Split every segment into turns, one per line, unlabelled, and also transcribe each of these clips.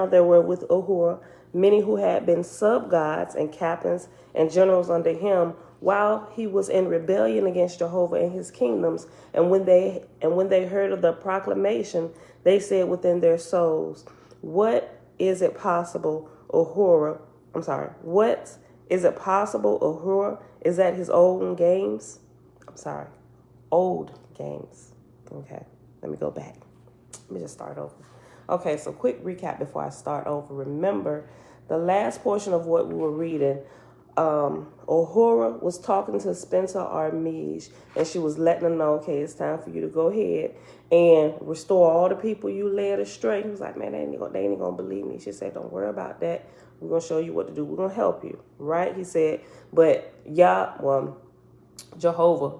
There were with Ahura many who had been sub-gods and captains and generals under him, while he was in rebellion against Jehovah and his kingdoms. And when they heard of the proclamation, they said within their souls, "What is it possible, Ahura? What is it possible, Ahura is at his own games? Old games." Okay, let me go back. Let me just start over. Okay, so quick recap before I start over. Remember, the last portion of what we were reading, Ahura was talking to Spencer Armige, and she was letting him know, okay, it's time for you to go ahead and restore all the people you led astray. He was like, man, they ain't gonna believe me. She said, don't worry about that. We're gonna show you what to do. We're gonna help you, right? He said, but Jehovah,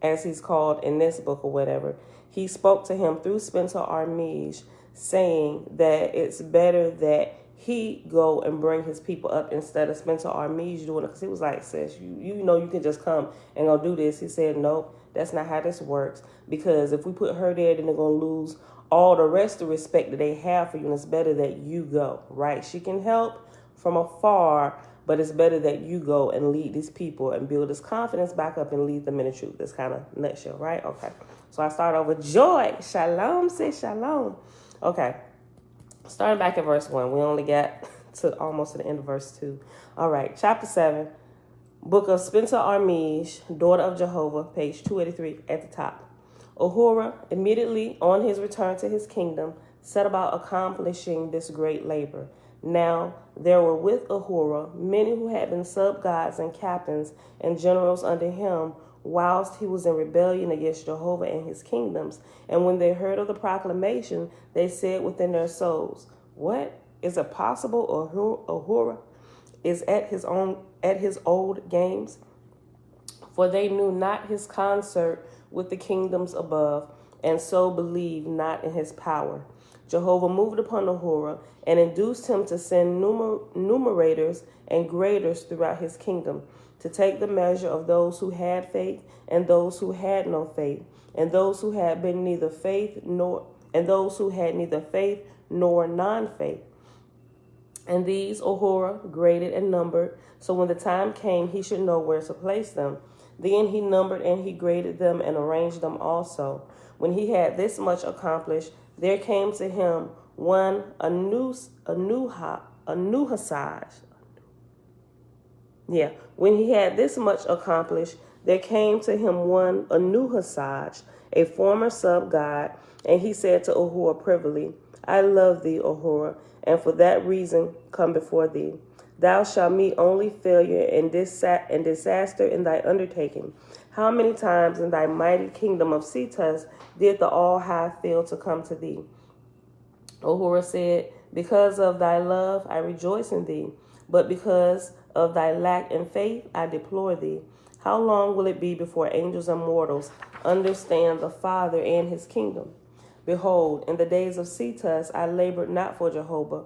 as he's called in this book or whatever, he spoke to him through Spencer Armige, saying that it's better that he go and bring his people up instead of Spencer Armige doing it. Because he was like, sis, you know you can just come and go do this. He said, nope, that's not how this works. Because if we put her there, then they're going to lose all the rest of the respect that they have for you. And it's better that you go, right? She can help from afar, but it's better that you go and lead these people and build this confidence back up and lead them in the truth. That's kind of nutshell, right? Okay. So I start over. Joy. Shalom. Say shalom. Okay. Starting back at verse 1. We only got to almost to the end of verse 2. All right. Chapter 7. Book of Spencer Armige, daughter of Jehovah, page 283 at the top. Ahura, immediately on his return to his kingdom, set about accomplishing this great labor. Now there were with Ahura many who had been sub-gods and captains and generals under him, whilst he was in rebellion against Jehovah and his kingdoms. And when they heard of the proclamation, they said within their souls, what? Is it possible Ahura is at his old games? For they knew not his concert with the kingdoms above, and so believed not in his power. Jehovah moved upon Ahura and induced him to send numerators and graders throughout his kingdom, to take the measure of those who had faith and those who had no faith, and those who had neither faith nor non-faith. And these Ahura graded and numbered, so when the time came he should know where to place them. Then he numbered and he graded them and arranged them also. When he had this much accomplished, there came to him one When he had this much accomplished, there came to him one Anuhasaj, a former sub-god, and he said to Ahura privily, I love thee, Ahura, and for that reason come before thee. Thou shalt meet only failure and disaster in thy undertaking. How many times in thy mighty kingdom of Cetus did the All-High fail to come to thee? Ahura said, because of thy love I rejoice in thee, but because of thy lack in faith I deplore thee. How long will it be before angels and mortals understand the Father and his kingdom? Behold, in the days of Cetus I labored not for Jehovah,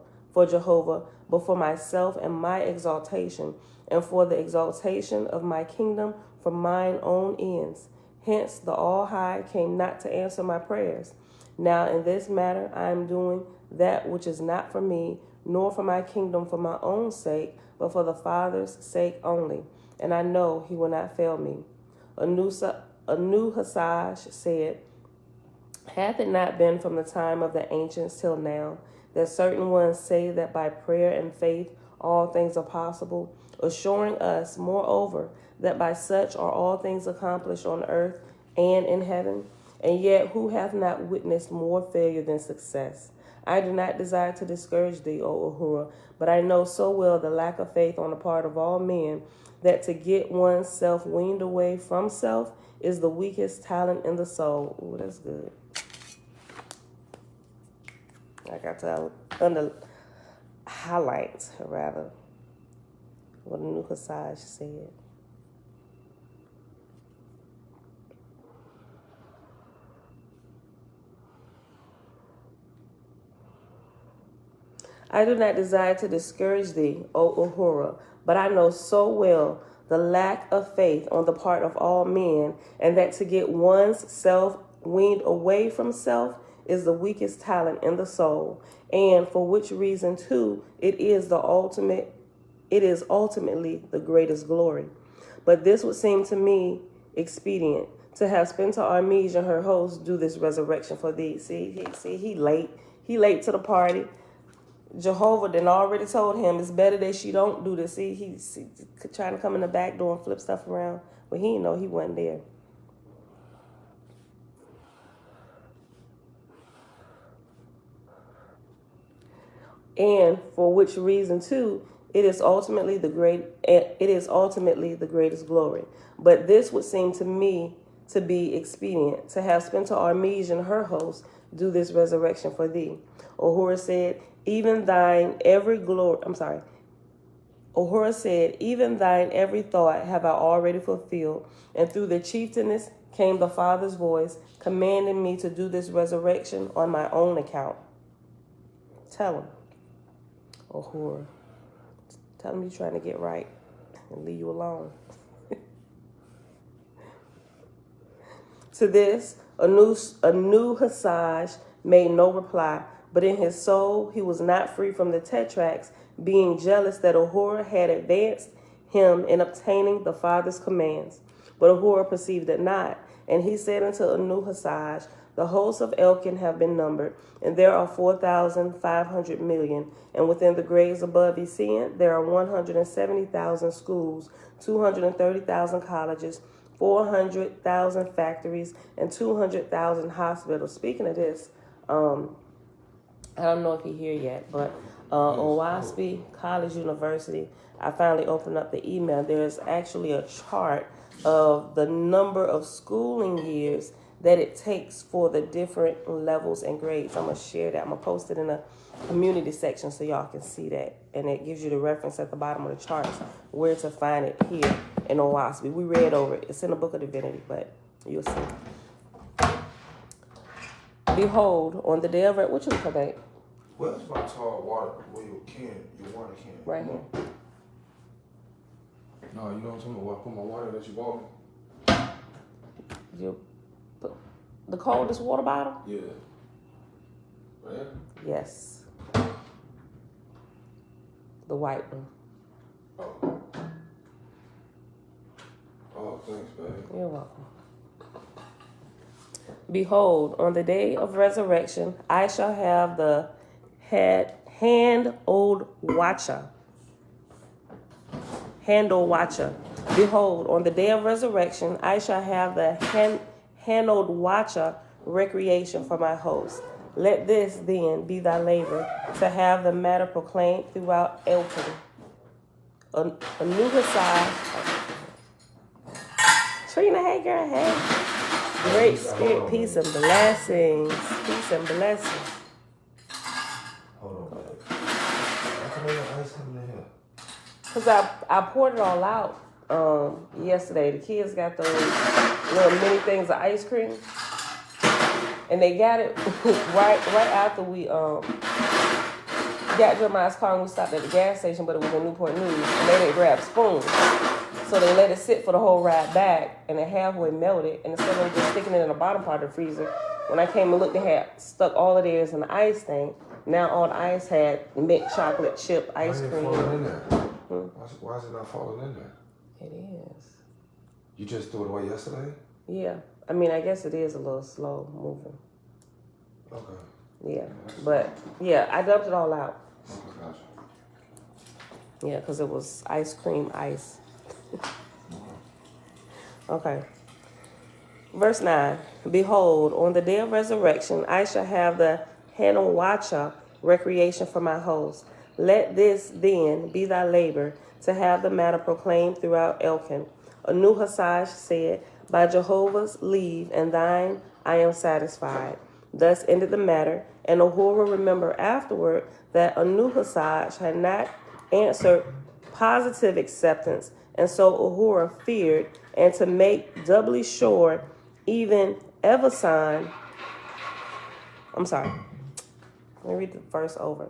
but for myself and my exaltation, and for the exaltation of my kingdom for mine own ends. Hence the All-High came not to answer my prayers. Now in this matter I am doing that which is not for me, nor for my kingdom for my own sake, but for the Father's sake only. And I know he will not fail me. Anuhasaj said, hath it not been from the time of the ancients till now, that certain ones say that by prayer and faith all things are possible, assuring us, moreover, that by such are all things accomplished on earth and in heaven? And yet who hath not witnessed more failure than success? I do not desire to discourage thee, O Ahura, but I know so well the lack of faith on the part of all men, that to get oneself weaned away from self is the weakest talent in the soul. Ooh, that's good. I got to highlight, rather, what Anuhasaj said. I do not desire to discourage thee, O Ahura, but I know so well the lack of faith on the part of all men, and that to get one's self weaned away from self is the weakest talent in the soul, and for which reason too it is ultimately the greatest glory. But this would seem to me expedient, to have Spenta Armige and her host do this resurrection for thee. See, he late. He late to the party. Jehovah then already told him it's better that she don't do this. See, he's trying to come in the back door and flip stuff around, but he didn't know he wasn't there. And for which reason too, it is ultimately the greatest glory. But this would seem to me to be expedient, to have Spenta Armige and her host do this resurrection for thee. Uhura said, even thine every thought have I already fulfilled. And through the chieftainess came the Father's voice, commanding me to do this resurrection on my own account. Tell him, Uhura. Tell him you're trying to get right and leave you alone. To this, Anu Hasaj made no reply, but in his soul he was not free from the Tetrarchs, being jealous that Uhura had advanced him in obtaining the Father's commands. But Uhura perceived it not, and he said unto Anu Hasaj, the hosts of Elkin have been numbered, and there are 4,500 million, and within the graves above Essene there are 170,000 schools, 230,000 colleges, 400,000 factories, and 200,000 hospitals. Speaking of this, I don't know if you're here yet, but Oahspe College University, I finally opened up the email. There's actually a chart of the number of schooling years that it takes for the different levels and grades. I'm going to share that. I'm going to post it in the community section so y'all can see that. And it gives you the reference at the bottom of the charts where to find it here in Oahspe. We read over it. It's in the book of Divinity, but you'll see. Behold, on the day of... What you look at?
Well, it's my tall water, where your water can.
Right here.
No, you know what I'm talking about? I put my water that you bought me.
The coldest water bottle?
Yeah. Right?
Yes. The white one.
Oh. Oh, thanks, babe.
You're welcome. Behold, on the day of resurrection, I shall have the handled watcher. Behold, on the day of resurrection, I shall have the handled watcher recreation for my host. Let this then be thy labor, to have the matter proclaimed throughout Elkin. A new Hasai. Trina, hey girl, hey. Great spirit, peace and blessings. Peace and blessings.
Hold on, babe. How come your ice coming in here?
Because I poured it all out yesterday. The kids got those little mini things of ice cream. And they got it right after we got Jeremiah's car and we stopped at the gas station, but it was in Newport News. And they didn't grab spoons. So they let it sit for the whole ride back, and it halfway melted. And instead of just sticking it in the bottom part of the freezer, when I came and looked, they had stuck all of theirs in the ice thing. Now all the ice had mint chocolate chip ice cream.
Why is it falling in there? Why is it not falling in there?
It is.
You just threw it away yesterday?
Yeah. I mean, I guess it is a little slow moving.
Okay.
Yeah. But, yeah, I dumped it all out.
Okay, gotcha.
Yeah, because it was ice cream ice. Okay. Verse 9. Behold, on the day of resurrection, I shall have the Hanowacha recreation for my host. Let this then be thy labor, to have the matter proclaimed throughout Elkin. Anu Hasaj said, by Jehovah's leave and thine I am satisfied. Thus ended the matter, and Uhura remembered afterward that Anu Hasaj had not answered positive acceptance, and so Uhura feared, and to make doubly sure, even Evasan. I'm sorry. Let me read the verse over.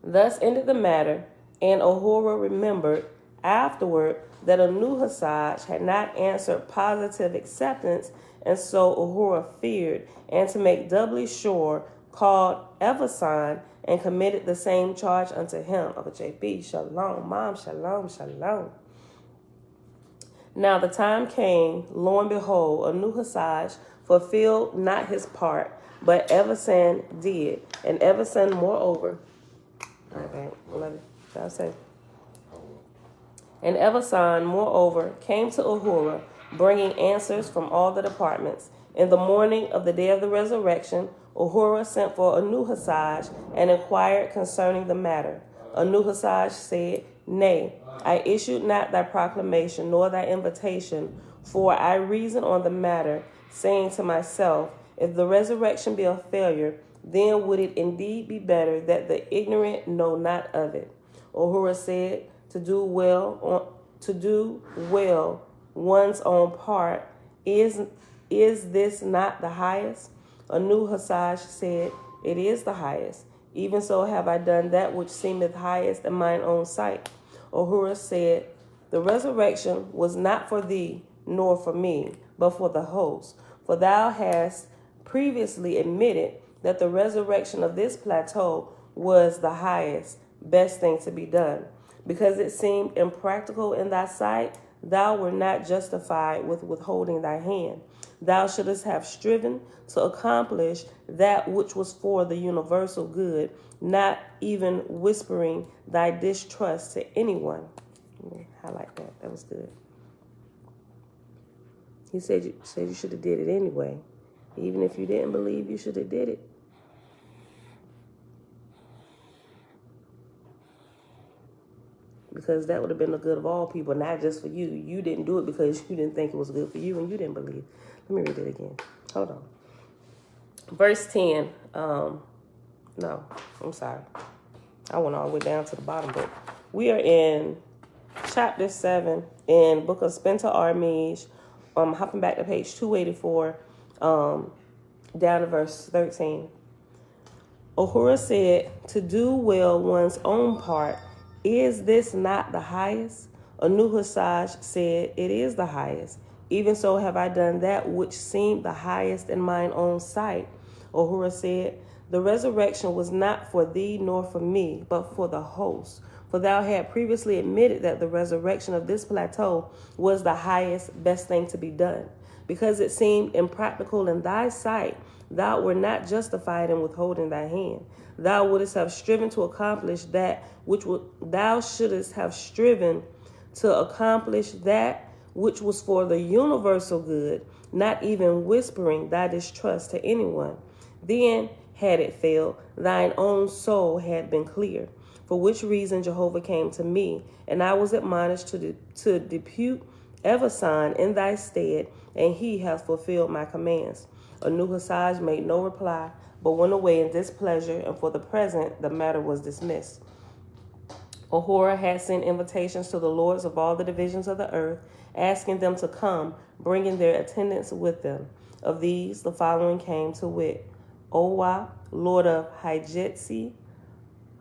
Thus ended the matter, and Uhura remembered afterward that Anuhasaj had not answered positive acceptance, and so Ahura feared, and to make doubly sure, called Evasan and committed the same charge unto him. Of JB, shalom, mom, shalom, shalom. Now the time came, lo and behold, Anuhasaj fulfilled not his part, but Evasan did. And Evasan, moreover, all right, babe, 11, I'll say. And Evasan, moreover, came to Ahura, bringing answers from all the departments. In the morning of the day of the resurrection, Ahura sent for Anuhasaj and inquired concerning the matter. Anuhasaj said, Nay, I issued not thy proclamation nor thy invitation, for I reasoned on the matter, saying to myself, if the resurrection be a failure, then would it indeed be better that the ignorant know not of it. Ahura said, to do well one's own part, is this not the highest? Anuhasaj said, it is the highest. Even so have I done that which seemeth highest in mine own sight. Ahura said, the resurrection was not for thee nor for me, but for the host. For thou hast previously admitted that the resurrection of this plateau was the highest, best thing to be done. Because it seemed impractical in thy sight, thou wert not justified with withholding thy hand. Thou shouldest have striven to accomplish that which was for the universal good, not even whispering thy distrust to anyone. Highlight that. That was good. He said you should have did it anyway. Even if you didn't believe, you should have did it. Because that would have been the good of all people, not just for you. You didn't do it because you didn't think it was good for you and you didn't believe. Let me read it again. Hold on. Verse 10. No, I'm sorry. I went all the way down to the bottom, but we are in chapter 7 in Book of Spencer Armige. Hopping back to page 284, down to verse 13. Ahura said, to do well one's own part, is this not the highest? Anuhasaj said, it is the highest. Even so have I done that which seemed the highest in mine own sight. Ahura said, the resurrection was not for thee nor for me, but for the host. For thou had previously admitted that the resurrection of this plateau was the highest, best thing to be done. Because it seemed impractical in thy sight, thou wert not justified in withholding thy hand. Thou wouldst have striven to accomplish that which thou shouldst have striven to accomplish that which was for the universal good, not even whispering thy distrust to anyone. Then, had it failed, thine own soul had been clear. For which reason Jehovah came to me, and I was admonished to depute Evasan in thy stead, and he hath fulfilled my commands. Anuhasaj made no reply, but went away in displeasure, and for the present the matter was dismissed. Ahura had sent invitations to the lords of all the divisions of the earth, asking them to come, bringing their attendants with them. Of these, the following came, to wit, Oah, lord of Hijetsi,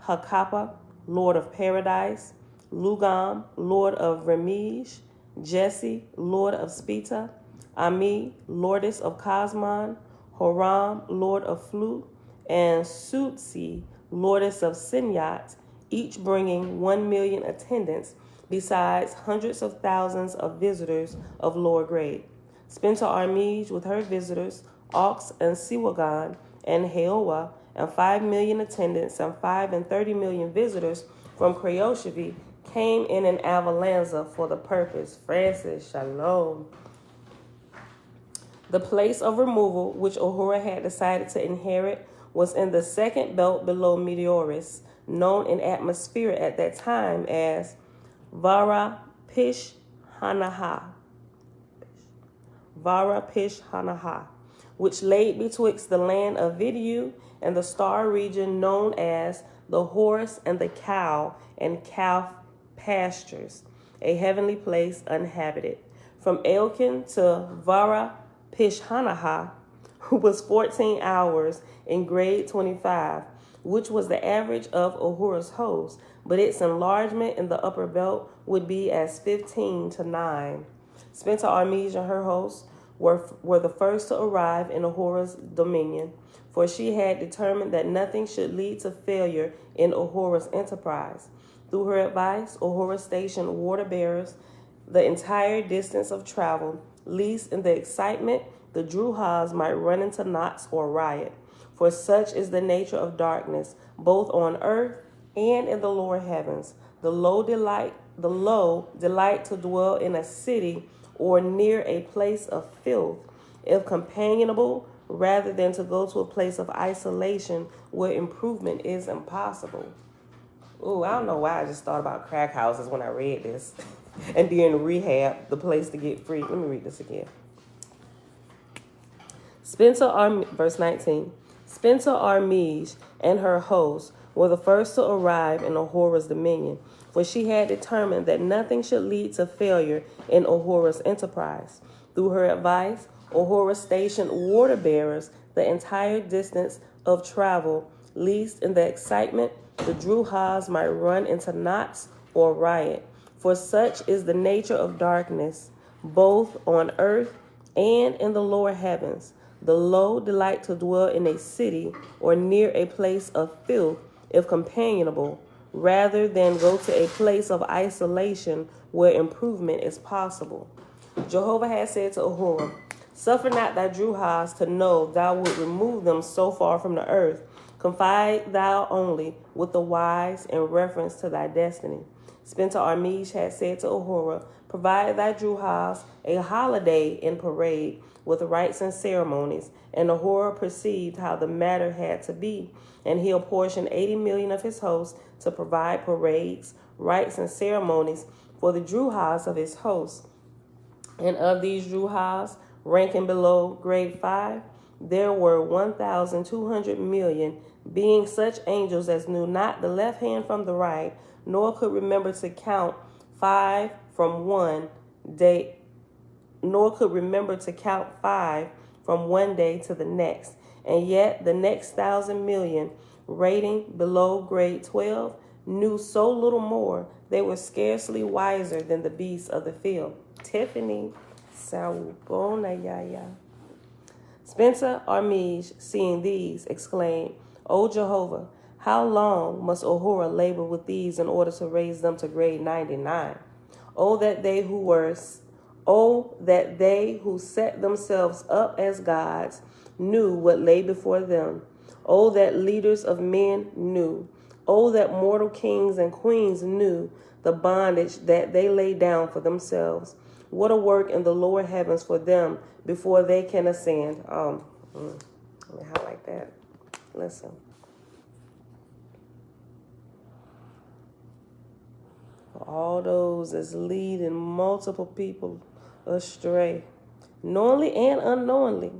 Hakapa, lord of Paradise, Lugam, lord of Remij, Jesse, lord of Spita, Ami, lordess of Cosmon, Horam, lord of Flu, and Sutsi, lordess of Sinyat, each bringing 1,000,000 attendants, besides hundreds of thousands of visitors of lower grade. Spencer Armige with her visitors, Ox and Siwagan, and Heoah, and 5,000,000 attendants and 5 and 30,000,000 visitors from Creoshavy came in an avalanza for the purpose. Francis, shalom. The place of removal which Ahura had decided to inherit was in the second belt below Meteoris, known in atmosphere at that time as Vara Pish Hanaha, which lay betwixt the land of Vidiu and the star region known as the horse and the cow and calf pastures, a heavenly place uninhabited. From Elkin to Vara Pishanaha was 14 hours in grade 25, which was the average of Ahura's host, but its enlargement in the upper belt would be as 15 to 9. Spencer Armige and her hosts were the first to arrive in Ahura's dominion, for she had determined that nothing should lead to failure in Ahura's enterprise. Through her advice, Ahura stationed water bearers the entire distance of travel, lest in the excitement the Druhas might run into knots or riot. For such is the nature of darkness, both on earth and in the lower heavens. The low delight to dwell in a city or near a place of filth, if companionable, rather than to go to a place of isolation where improvement is impossible. Ooh, I don't know why I just thought about crack houses when I read this. And then rehab, the place to get free. Let me read this again. Verse 19. Spencer Armige and her hosts were the first to arrive in Ahura's dominion, for she had determined that nothing should lead to failure in Ahura's enterprise. Through her advice, Ahura stationed water bearers the entire distance of travel, lest in the excitement the Druhas might run into knots or riot. For such is the nature of darkness, both on earth and in the lower heavens. The low delight to dwell in a city or near a place of filth, if companionable, rather than go to a place of isolation where improvement is possible. Jehovah had said to Ahura, "Suffer not thy Druhas to know thou wilt remove them so far from the earth. Confide thou only with the wise in reference to thy destiny." Spencer Armige had said to Ahura, "Provide thy Druhas a holiday in parade with rites and ceremonies." And Ahura perceived how the matter had to be, and he apportioned 80 million of his hosts to provide parades, rites, and ceremonies for the Druhas of his hosts. And of these Druhas, ranking below grade 5, there were 1,200 million, being such angels as knew not the left hand from the right, nor could remember to count 5 from one day, to the next. And yet the next 1,000 million, rating below grade 12, knew so little more, they were scarcely wiser than the beasts of the field. Tiffany, Sawubona Yaya. Spencer Armige, seeing these, exclaimed, "O Jehovah, how long must Ahura labor with these in order to raise them to grade 99? Oh, that they who set themselves up as gods knew what lay before them. Oh, that leaders of men knew. Oh, that mortal kings and queens knew the bondage that they lay down for themselves. What a work in the lower heavens for them before they can ascend." Let me highlight that. Listen. For all those that's leading multiple people astray, knowingly and unknowingly.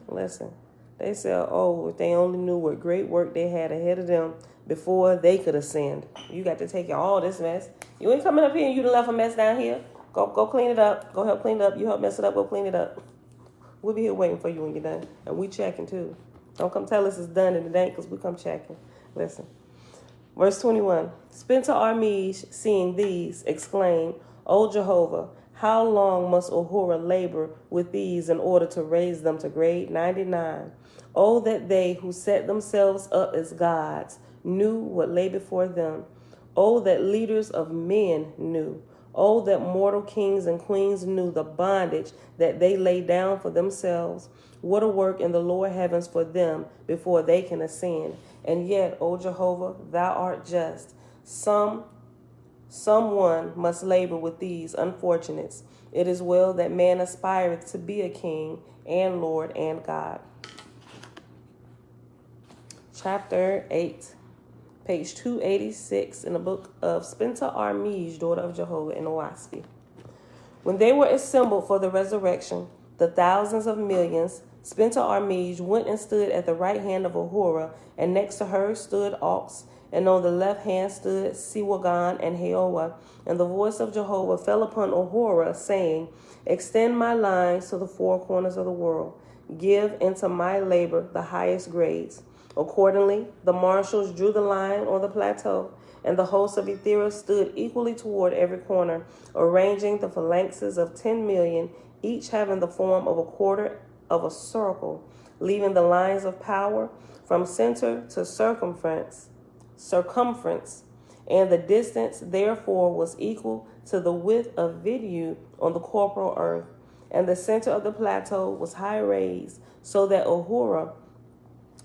Listen, they said, oh, if they only knew what great work they had ahead of them before they could ascend. You got to take all this mess. You ain't coming up here and you done left a mess down here. Go clean it up. Go help clean it up. You help mess it up, go clean it up. We'll be here waiting for you when you're done. And we checking too. Don't come tell us it's done and it ain't, because we come checking. Listen. Verse 21. Spencer Armige, seeing these, exclaimed, "O Jehovah, how long must Ahura labor with these in order to raise them to grade 99? Oh, that they who set themselves up as gods knew what lay before them. Oh, that leaders of men knew. Oh, that mortal kings and queens knew the bondage that they lay down for themselves. What a work in the lower heavens for them before they can ascend. And yet, O Jehovah, thou art just. Someone must labor with these unfortunates. It is well that man aspireth to be a king and Lord and God." Chapter 8, page 286 in the book of Spencer Armige, daughter of Jehovah, in Oahspe. When they were assembled for the resurrection, the thousands of millions, Spencer Armige went and stood at the right hand of Ahura, and next to her stood Oahspe, and on the left hand stood Siwagan and Heoah. And the voice of Jehovah fell upon Ahura, saying, "Extend my lines to the four corners of the world. Give into my labor the highest grades." Accordingly, the marshals drew the line on the plateau, and the host of Ethera stood equally toward every corner, arranging the phalanxes of 10,000,000, each having the form of a quarter of a circle, leaving the lines of power from center to circumference, and the distance therefore was equal to the width of Vidu on the corporal earth. And the center of the plateau was high raised, so that Ahura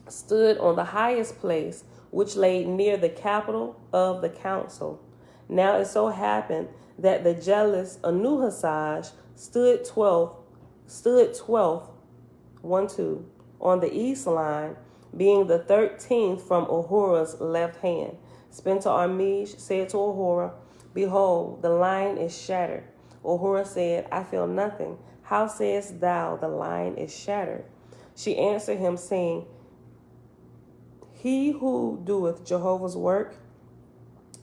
stood on the highest place, which lay near the capital of the council. Now it so happened that the jealous Anuhasaj stood 12th, 1-2, on the east line, being the 13th from Ahura's left hand. Spencer Armish said to Ahura, "Behold, the line is shattered." Ahura said, "I feel nothing. How sayest thou the line is shattered?" She answered him, saying, "He who doeth Jehovah's work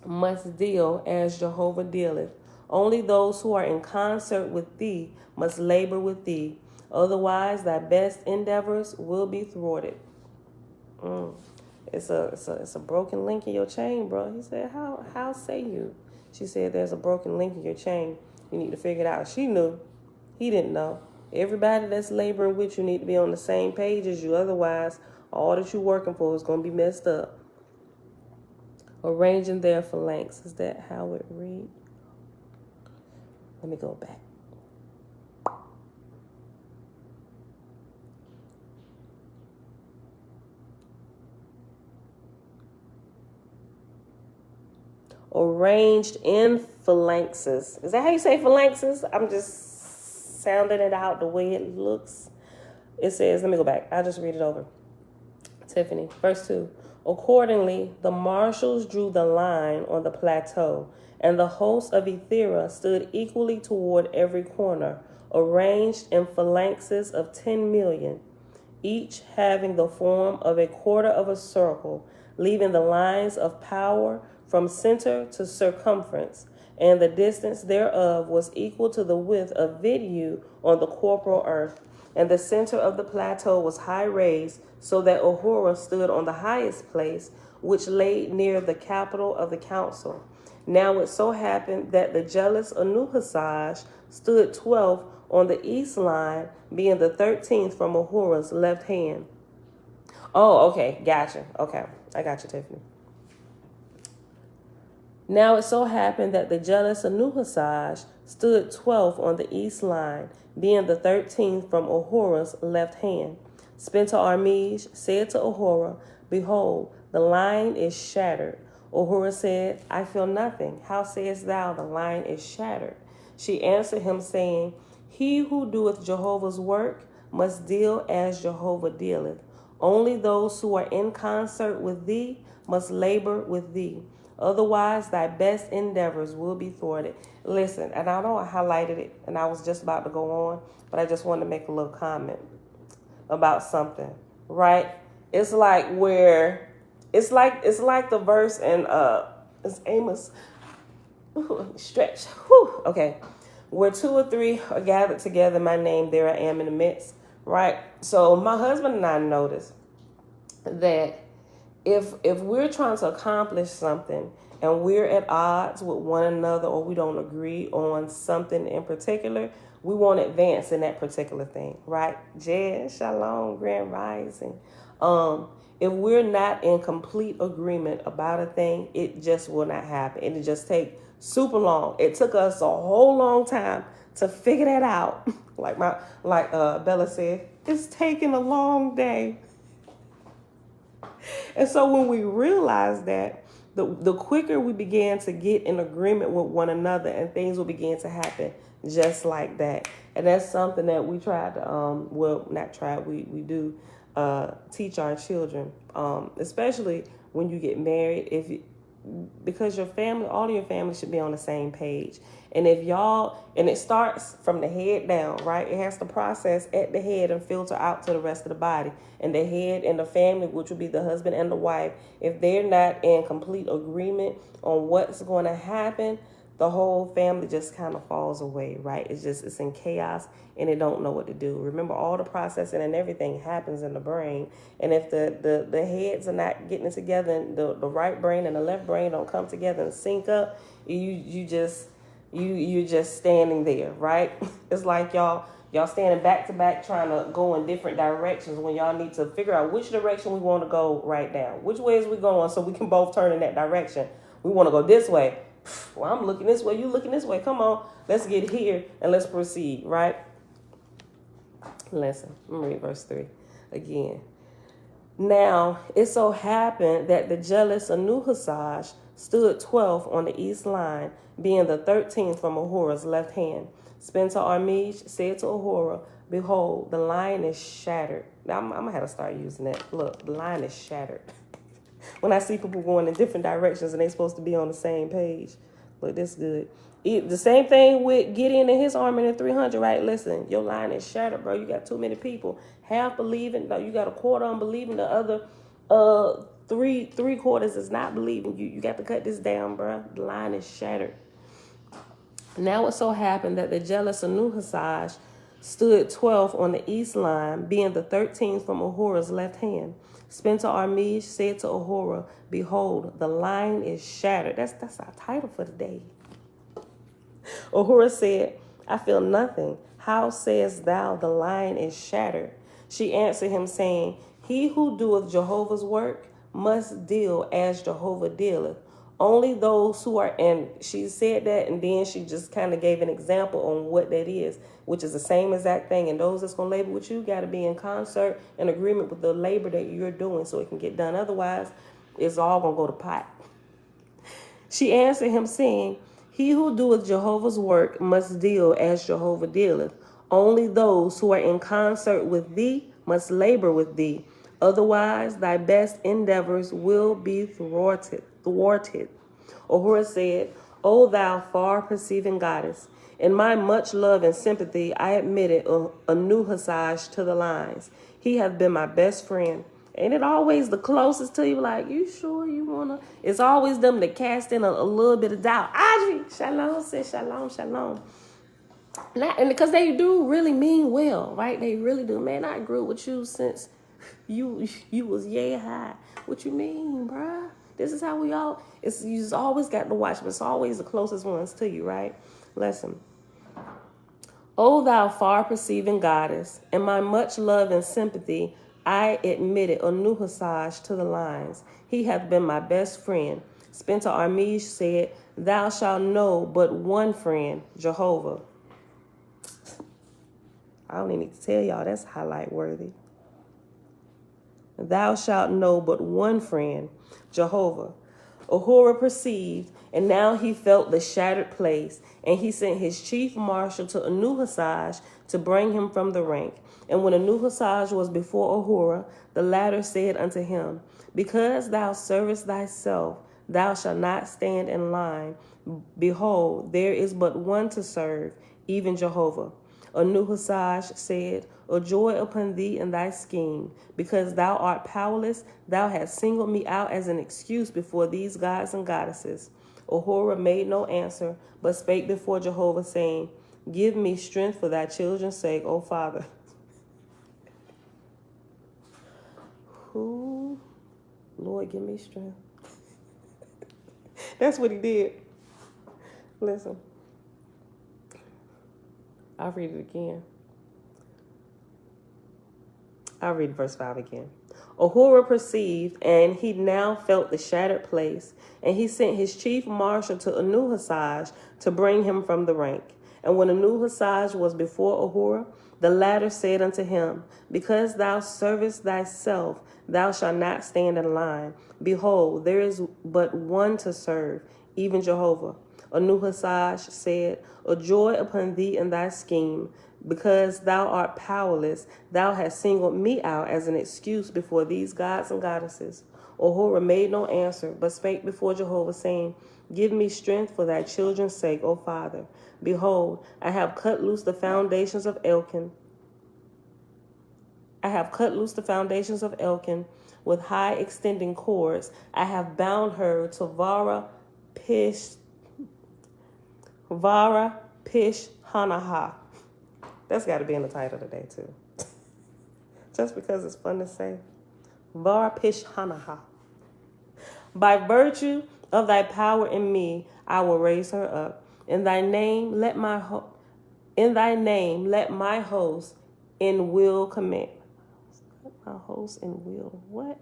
must deal as Jehovah dealeth. Only those who are in concert with thee must labor with thee. Otherwise, thy best endeavors will be thwarted." It's a broken link in your chain, bro. He said, how say you? She said, "There's a broken link in your chain. You need to figure it out." She knew. He didn't know. Everybody that's laboring with you need to be on the same page as you. Otherwise, all that you're working for is going to be messed up. Arranging their phalanx. Is that how it read? Let me go back. Arranged in phalanxes. Is that how you say phalanxes? I'm just sounding it out the way it looks. It says, let me go back. I'll just read it over. Tiffany, verse 2. Accordingly, the marshals drew the line on the plateau, and the host of Ethera stood equally toward every corner, arranged in phalanxes of 10,000,000, each having the form of a quarter of a circle, leaving the lines of power from center to circumference, and the distance thereof was equal to the width of Vidu on the corporal earth. And the center of the plateau was high raised, so that Ahura stood on the highest place, which lay near the capital of the council. Now it so happened that the jealous Anuhasaj stood 12th on the east line, being the 13th from Ahura's left hand. Oh, okay, gotcha. Okay, I got you, Tiffany. Now it so happened that the jealous Anuhasaj stood 12th on the east line, being the 13th from Ahura's left hand. Spencer Armish said to Ahura, "Behold, the line is shattered." Ahura said, "I feel nothing. How sayest thou the line is shattered?" She answered him, saying, "He who doeth Jehovah's work must deal as Jehovah dealeth. Only those who are in concert with thee must labor with thee. Otherwise, thy best endeavors will be thwarted." Listen, and I know I highlighted it, and I was just about to go on, but I just wanted to make a little comment about something, right? It's like the verse in it's Amos. Ooh, let me stretch. Whew. Okay, where 2 or 3 are gathered together in my name, there I am in the midst, right? So my husband and I noticed that if we're trying to accomplish something and we're at odds with one another, or we don't agree on something in particular, we won't advance in that particular thing, right? Jed, Shalom, Grand Rising. If we're not in complete agreement about a thing, it just will not happen. It'll just take super long. It took us a whole long time to figure that out. like Bella said, it's taking a long day. And so when we realize that, the quicker we began to get in agreement with one another, and things will begin to happen just like that. And that's something that we tried to, we do teach our children, especially when you get married, because your family, all of your family should be on the same page. And and it starts from the head down, right? It has to process at the head and filter out to the rest of the body. And the head and the family, which would be the husband and the wife, if they're not in complete agreement on what's going to happen, the whole family just kind of falls away, right? It's in chaos and it don't know what to do. Remember, all the processing and everything happens in the brain. And if the heads are not getting it together, and the right brain and the left brain don't come together and sync up, you're just standing there, right? It's like y'all standing back to back trying to go in different directions when y'all need to figure out which direction we want to go right now. Which way is we going so we can both turn in that direction? We want to go this way. Well, I'm looking this way, you looking this way. Come on, let's get here and let's proceed, right? Listen, I'm going to read verse 3 again. Now, it so happened that the jealous Anuhasaj stood 12th on the east line, being the 13th from Ahura's left hand. Spencer Armij said to Ahura, behold, the line is shattered. Now, I'm going to have to start using that. Look, the line is shattered. When I see people going in different directions and they're supposed to be on the same page. Look, this good. The same thing with Gideon and his army in 300, right? Listen, your line is shattered, bro. You got too many people. Half believing. No, you got a quarter unbelieving. The other three quarters is not believing. You got to cut this down, bro. The line is shattered. Now it so happened that the jealous Anuhasaj stood 12th on the east line, being the 13th from Ahura's left hand. Spencer Armij said to Ahura, behold, the line is shattered. That's our title for the day. Ahura said, I feel nothing. How sayest thou the line is shattered? She answered him, saying, he who doeth Jehovah's work must deal as Jehovah dealeth. Only those who are, and she said that, and then she just kind of gave an example on what that is, which is the same exact thing. And those that's going to labor with you got to be in concert and agreement with the labor that you're doing so it can get done. Otherwise, it's all going to go to pot. She answered him, saying, he who doeth Jehovah's work must deal as Jehovah dealeth. Only those who are in concert with thee must labor with thee. Otherwise, thy best endeavors will be thwarted. Ahura said, O thou far-perceiving goddess, in my much love and sympathy, I admitted Anuhasaj to the lines. He hath been my best friend. Ain't it always the closest to you? Like, you sure you want to? It's always them that cast in a little bit of doubt. Audrey, shalom, says shalom, shalom. And because they do really mean well, right? They really do. Man, I grew with you since you was yay high. What you mean, bruh? This is how we all, you just always got to watch, but it's always the closest ones to you, right? Listen. O thou far-perceiving goddess, in my much love and sympathy, I admitted Anuhasaj to the lines. He hath been my best friend. Spencer Armij said, thou shalt know but one friend, Jehovah. I don't even need to tell y'all, that's highlight worthy. Thou shalt know but one friend, Jehovah. Ahura perceived, and now he felt the shattered place, and he sent his chief marshal to Anuhasaj to bring him from the rank. And when Anuhasaj was before Ahura, the latter said unto him, because thou servest thyself, thou shalt not stand in line. Behold, there is but one to serve, even Jehovah. Anuhasaj said, O joy upon thee in thy scheme, because thou art powerless, thou hast singled me out as an excuse before these gods and goddesses. Ahura made no answer, but spake before Jehovah, saying, give me strength for thy children's sake, O Father. Ooh, Lord, give me strength. That's what he did. Listen. I'll read it again. I'll read verse 5 again. Ahura perceived, and he now felt the shattered place, and he sent his chief marshal to Anuhasaj to bring him from the rank. And when Anuhasaj was before Ahura, the latter said unto him, because thou servest thyself, thou shalt not stand in line. Behold, there is but one to serve, even Jehovah. Anuhasaj said, O joy upon thee in thy scheme, because thou art powerless, thou hast singled me out as an excuse before these gods and goddesses. Ahura made no answer, but spake before Jehovah, saying, give me strength for thy children's sake, O Father. Behold, I have cut loose the foundations of Elkin. With high extending cords. I have bound her to Vara Pish. Vara Pish Hanaha. That's got to be in the title today, too. Just because it's fun to say. Vara Pish Hanaha. By virtue of thy power in me, I will raise her up. In thy name, let my host in will command. Let my host in will. What?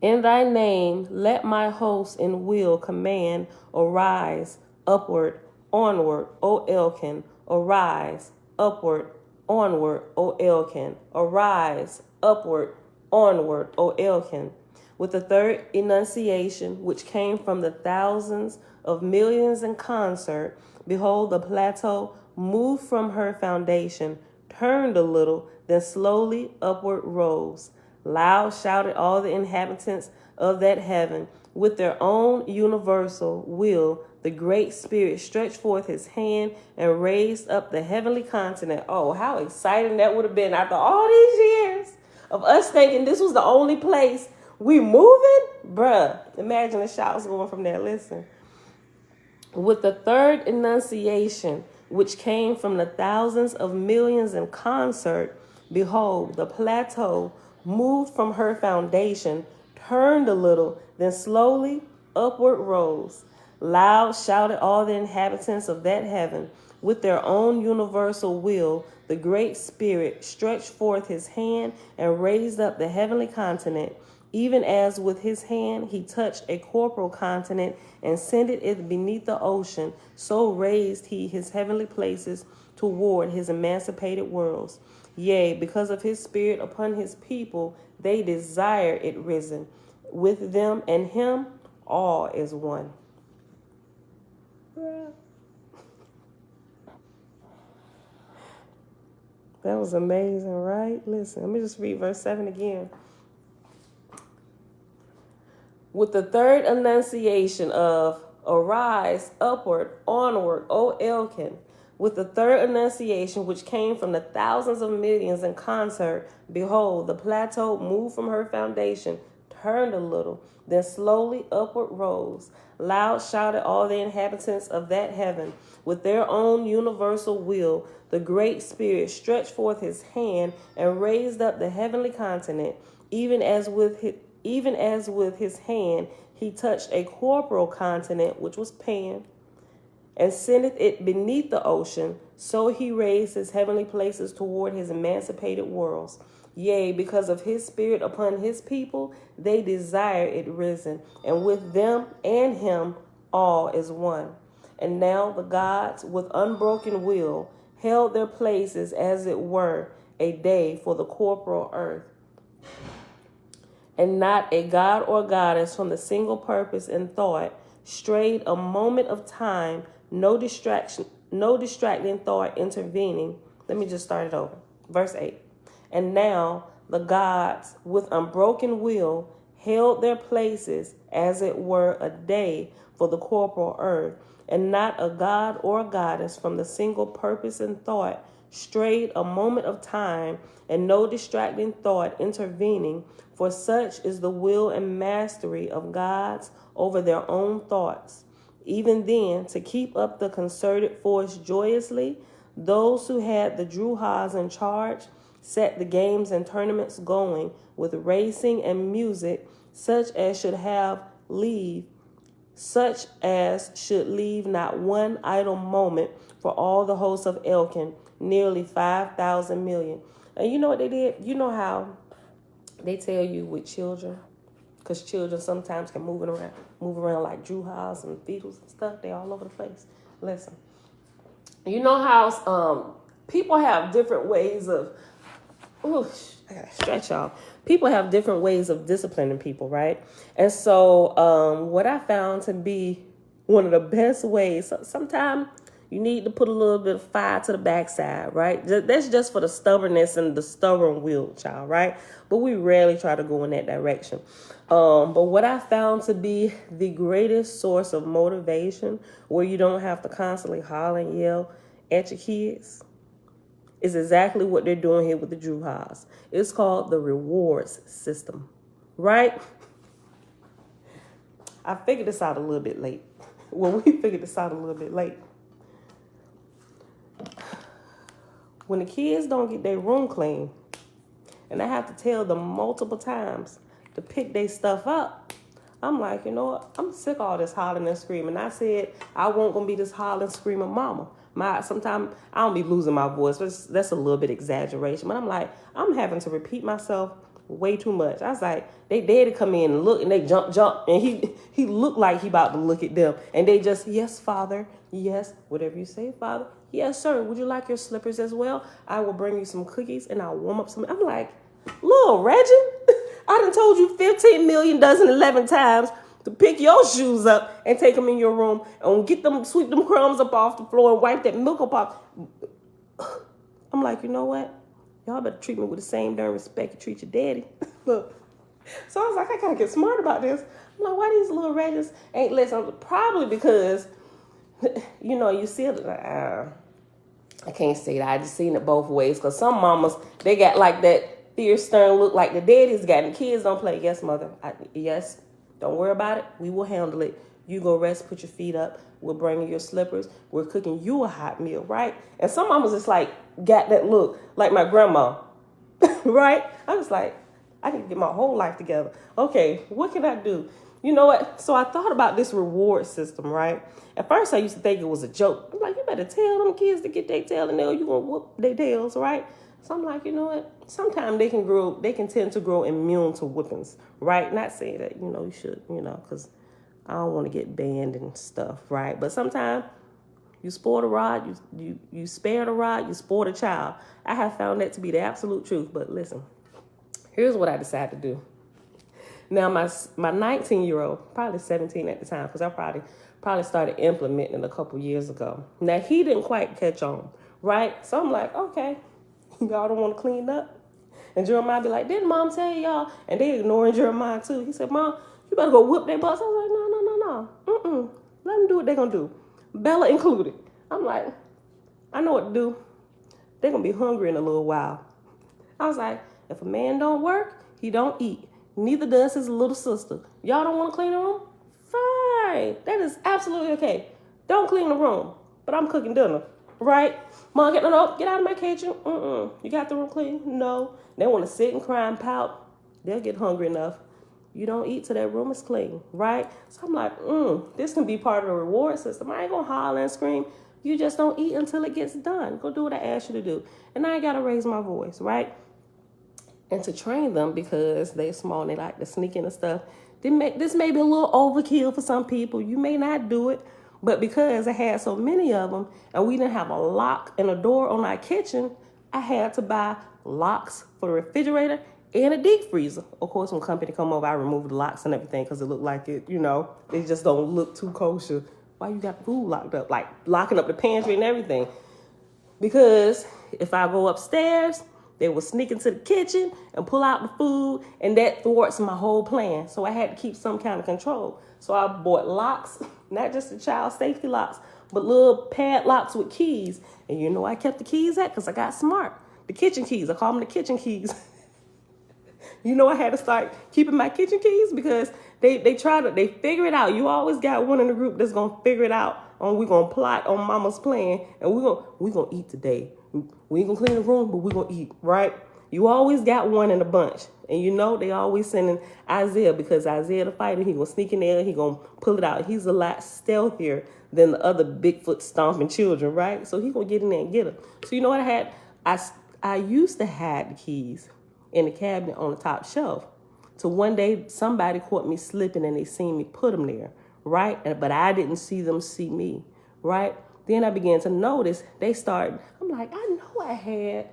In thy name, let my host in will command, arise, upward, onward, O Elkin, arise, upward, onward, O Elkin, arise, upward, onward, O Elkin. With the third enunciation, which came from the thousands of millions in concert, behold, the plateau moved from her foundation, turned a little, then slowly upward rose. Loud shouted all the inhabitants of that heaven. With their own universal will, the Great Spirit stretched forth his hand and raised up the heavenly continent. Oh, how exciting that would have been after all these years of us thinking this was the only place we moving? Bruh, imagine the shouts going from there. Listen. With the third enunciation, which came from the thousands of millions in concert, behold, the plateau moved from her foundation, turned a little, then slowly upward rose. Loud shouted all the inhabitants of that heaven. With their own universal will, the Great Spirit stretched forth his hand and raised up the heavenly continent. Even as with his hand he touched a corporal continent and sent it beneath the ocean, so raised he his heavenly places toward his emancipated worlds. Yea, because of his spirit upon his people, they desire it risen. With them and him, all is one. That was amazing, right? Listen, let me just read verse 7 again. With the third enunciation of arise, upward, onward, O Elkin, with the third enunciation which came from the thousands of millions in concert, behold, the plateau moved from her foundation, turned a little, then slowly upward rose. Loud shouted all the inhabitants of that heaven. With their own universal will, the Great Spirit stretched forth his hand and raised up the heavenly continent, even as with his hand he touched a corporal continent, which was Pan, and sendeth it beneath the ocean, so he raised his heavenly places toward his emancipated worlds. Yea, because of his spirit upon his people, they desire it risen, and with them and him all is one. And now the gods, with unbroken will, held their places as it were a day for the corporal earth. And not a god or goddess from the single purpose and thought strayed a moment of time, no distracting thought intervening. Let me just start it over. Verse 8. And now the gods with unbroken will held their places as it were a day for the corporal earth, and not a god or goddess from the single purpose and thought strayed a moment of time, and no distracting thought intervening, for such is the will and mastery of gods over their own thoughts. Even then, to keep up the concerted force joyously, those who had the Druhas in charge set the games and tournaments going with racing and music, such as should leave not one idle moment for all the hosts of Elkin, nearly 5,000 million. And you know what they did? You know how they tell you with children, because children sometimes can move around like Druhas and Beatles and stuff. They all over the place. Listen, you know how people have different ways of, I gotta stretch y'all. People have different ways of disciplining people, right? And so what I found to be one of the best ways, sometimes you need to put a little bit of fire to the backside, right? That's just for the stubbornness and the stubborn will, child, right? But we rarely try to go in that direction. But what I found to be the greatest source of motivation, where you don't have to constantly holler and yell at your kids, is exactly what they're doing here with the Druhas. It's called the rewards system, right? I figured this out a little bit late. well, we figured this out a little bit late. When the kids don't get their room clean, and I have to tell them multiple times to pick their stuff up, I'm like, you know what? I'm sick of all this hollering and screaming. I said I won't gonna be this hollering, screaming mama. Sometimes I don't be losing my voice, but that's a little bit exaggeration. But I'm like, I'm having to repeat myself way too much. I was like, they daddy come in and look, and they jump, and he looked like he about to look at them, and they just, yes, Father, yes, whatever you say, Father, yes, sir. Would you like your slippers as well? I will bring you some cookies, and I'll warm up some. I'm like, little Reggie, I done told you 15 million dozen 11 times to pick your shoes up and take them in your room and sweep them crumbs up off the floor and wipe that milk up off. I'm like, you know what? Y'all better treat me with the same darn respect you treat your daddy. Look. So I was like, I gotta get smart about this. I'm like, why these little Reggies ain't listening? Probably because, you see it. I can't say that. I just seen it both ways. Because some mamas, they got like that fierce, stern look like the daddy's got, and kids don't play. Yes, mother. Yes. Don't worry about it. We will handle it. You go rest, put your feet up. We're bringing your slippers. We're cooking you a hot meal, right? And some mamas just like got that look, like my grandma, right? I was like, I need to get my whole life together. Okay, what can I do? You know what? So I thought about this reward system, right? At first, I used to think it was a joke. I'm like, you better tell them kids to get their tail and you're going to whoop their tails, right? So I'm like, you know what? Sometimes they can tend to grow immune to whippings, right? Not saying that, you should, because I don't want to get banned and stuff, right? But sometimes you spoil the rod, you spare the rod, you spoil the child. I have found that to be the absolute truth. But listen, here's what I decided to do. Now, my 19-year-old, probably 17 at the time, because I probably started implementing it a couple years ago. Now, he didn't quite catch on, right? So I'm like, okay, y'all don't want to clean up? And Jeremiah be like, didn't Mom tell y'all? And they ignoring Jeremiah too. He said, Mom, you better go whip their butts. I was like, no. Let them do what they're going to do. Bella included. I'm like, I know what to do. They're going to be hungry in a little while. I was like, if a man don't work, he don't eat. Neither does his little sister. Y'all don't want to clean the room? Fine. That is absolutely okay. Don't clean the room. But I'm cooking dinner. Right? Mom, get out of my kitchen. You got the room clean? No. They want to sit and cry and pout. They'll get hungry enough. You don't eat till that room is clean, right? So I'm like, this can be part of the reward system. I ain't going to holler and scream. You just don't eat until it gets done. Go do what I asked you to do. And I ain't got to raise my voice, right? And to train them, because they're small and they like to sneak in and stuff, this may be a little overkill for some people. You may not do it. But because I had so many of them and we didn't have a lock and a door on our kitchen, I had to buy locks for the refrigerator and a deep freezer. Of course, when company come over, I removed the locks and everything because it looked like it, they just don't look too kosher. Why you got food locked up? Like locking up the pantry and everything. Because if I go upstairs, they will sneak into the kitchen and pull out the food, and that thwarts my whole plan. So I had to keep some kind of control. So I bought locks, not just the child safety locks, but little padlocks with keys. And I kept the keys at because I got smart. The kitchen keys, I call them the kitchen keys. I had to start keeping my kitchen keys because they figure it out. You always got one in the group that's going to figure it out. We're going to plot on mama's plan, and we're going to eat today. We ain't going to clean the room, but we're going to eat, right? You always got one in a bunch. And they always sending Isaiah, because Isaiah the fighter, he going to sneak in there, he going to pull it out. He's a lot stealthier than the other Bigfoot stomping children, right? So he going to get in there and get them. So you know what I had? I used to hide the keys in the cabinet on the top shelf. So one day somebody caught me slipping and they seen me put them there, right? But I didn't see them see me, right? Then I began to notice they started. I'm like, I know I had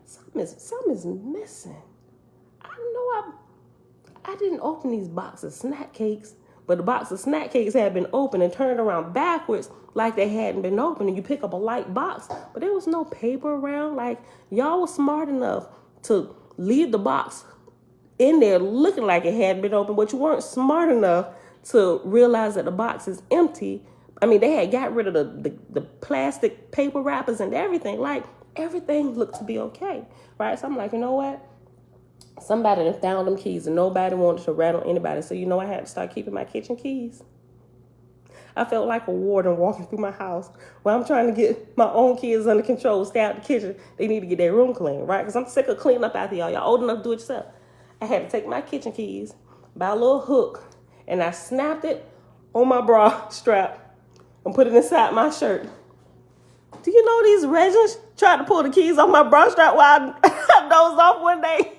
something is missing. I didn't open these boxes of snack cakes, but the box of snack cakes had been opened and turned around backwards like they hadn't been opened. And you pick up a light box, but there was no paper around. Like, y'all was smart enough to leave the box in there looking like it hadn't been opened, but you weren't smart enough to realize that the box is empty. I mean, they had got rid of the plastic paper wrappers and everything. Like, everything looked to be okay, right? So I'm like, you know what? Somebody done found them keys and nobody wanted to rattle anybody. So I had to start keeping my kitchen keys. I felt like a warden walking through my house while I'm trying to get my own kids under control, stay out the kitchen. They need to get their room clean, right? Because I'm sick of cleaning up after y'all. Y'all old enough to do it yourself. I had to take my kitchen keys, buy a little hook, and I snapped it on my bra strap and put it inside my shirt. Do you know these Regents tried to pull the keys off my bra strap while I dozed off one day?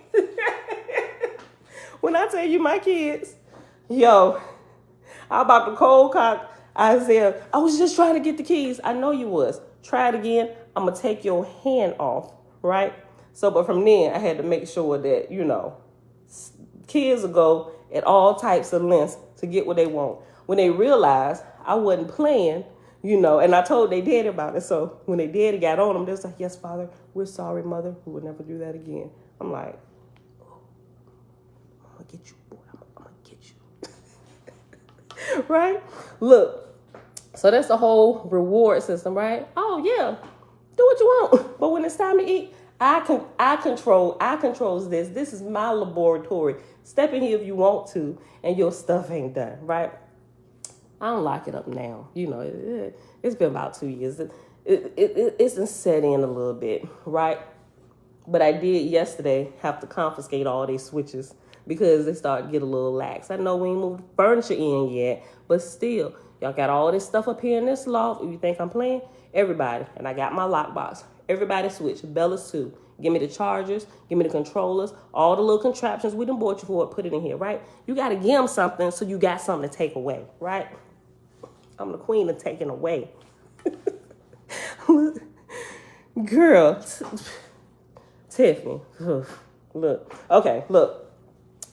When I tell you my kids, yo, I about to cold cock Isaiah. I was just trying to get the keys. I know you was. Try it again. I'm going to take your hand off, right? So, but from then, I had to make sure that, you know, kids will go at all types of lengths to get what they want. When they realized I wasn't playing, you know, and I told their daddy about it. So when they daddy got on them, they was like, yes, Father, we're sorry, Mother. We would never do that again. I'm like, I'm going to get you, boy. I'm going to get you. Right? Look, so that's the whole reward system, right? Oh, yeah, do what you want. But when it's time to eat, I controls this. This is my laboratory. Step in here if you want to, and your stuff ain't done, right? I don't lock it up now. You know, it's been about 2 years. It's set in a little bit, right? But I did yesterday have to confiscate all these switches because they started to get a little lax. I know we ain't moved the furniture in yet, but still, y'all got all this stuff up here in this loft. If you think I'm playing, everybody, and I got my lockbox. Everybody switch. Bella's too. Give me the chargers. Give me the controllers. All the little contraptions we done bought you for. Put it in here, right? You got to give them something so you got something to take away, right? I'm the queen of taking away. Girl. Tiffany. Look. Okay, look.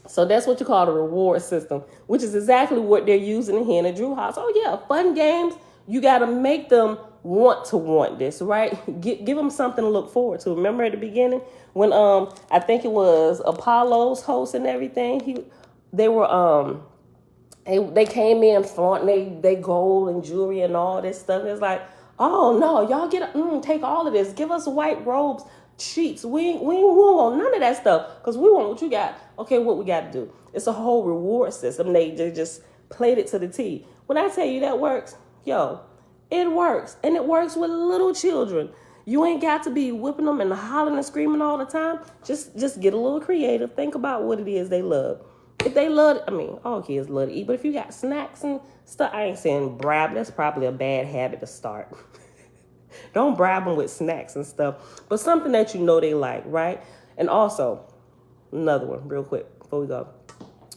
So that's what you call the reward system, which is exactly what they're using here in the Drew house. Oh, yeah, fun games. You got to make them want this, right? Give them something to look forward to. Remember at the beginning when I think it was Apollo's host and everything. They came in flaunting they gold and jewelry and all this stuff. It's like, oh no, y'all take all of this. Give us white robes, sheets. We want none of that stuff because we want what you got. Okay, what we got to do? It's a whole reward system. They just played it to the T. When I tell you that works, yo, it works. And it works with little children. You ain't got to be whipping them and hollering and screaming all the time. Just get a little creative. Think about what it is they love. If they love, all kids love to eat. But if you got snacks and stuff, I ain't saying bribe. That's probably a bad habit to start. Don't bribe them with snacks and stuff. But something that you know they like, right? And also, another one real quick before we go.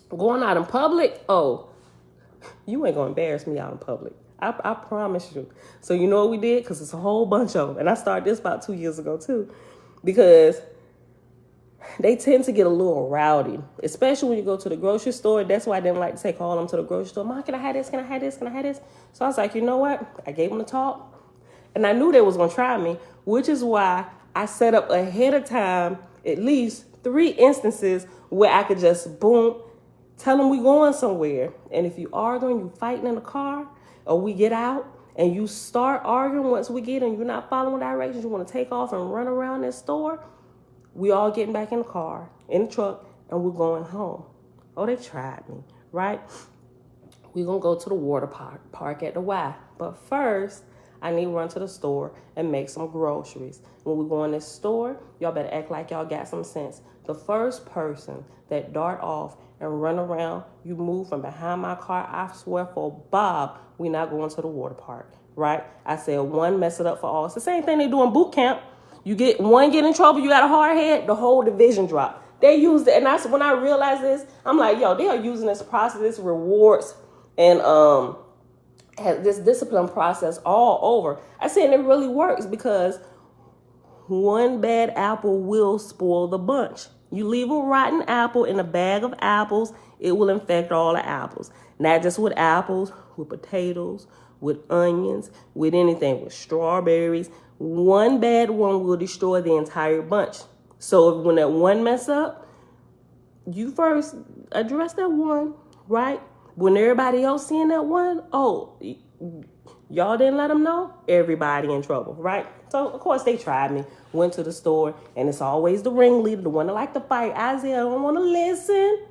Going out in public, you ain't going to embarrass me out in public. I promise you. So you know what we did? Because it's a whole bunch of them. And I started this about 2 years ago, too. Because they tend to get a little rowdy, especially when you go to the grocery store. That's why I didn't like to take all of them to the grocery store. Mom, can I have this? Can I have this? Can I have this? So I was like, you know what? I gave them the talk. And I knew they was going to try me, which is why I set up ahead of time at least 3 instances where I could just, boom, tell them we going somewhere. And if you arguing, you fighting in the car, or we get out and you start arguing once we get and you're not following directions, you want to take off and run around this store, we all getting back in the car, in the truck, and we're going home. Oh, they tried me, right? We're going to go to the water park at the Y. But first, I need to run to the store and make some groceries. When we go in this store, y'all better act like y'all got some sense. The first person that dart off and run around, you move from behind my car, I swear for Bob, we not going to the water park, right? I said one, mess it up for all. It's the same thing they do in boot camp. You get in trouble, you got a hard head, the whole division drop. They used it, and when I realized this, I'm like, yo, they are using this process, this rewards, and this discipline process all over. I said it really works because one bad apple will spoil the bunch. You leave a rotten apple in a bag of apples, it will infect all the apples. Not just with apples, with potatoes, with onions, with anything, with strawberries. One bad one will destroy the entire bunch. So when that one mess up, you first address that one, right? When everybody else seeing that one, y'all didn't let them know, everybody in trouble, right? So, of course, they tried me, went to the store, and it's always the ringleader, the one that like to fight. Isaiah don't want to listen.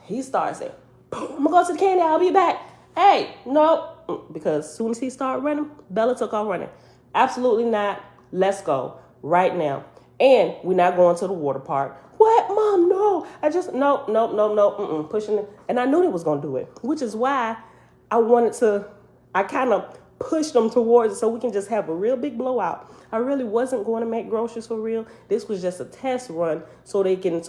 He starts saying, I'm going to go to the candy, I'll be back. Hey, no, because as soon as he started running, Bella took off running. Absolutely not. Let's go right now. And we're not going to the water park. What, Mom? No. No. Pushing it. And I knew they was going to do it, which is why I kind of pushed them towards it so we can just have a real big blowout. I really wasn't going to make groceries for real. This was just a test run so they can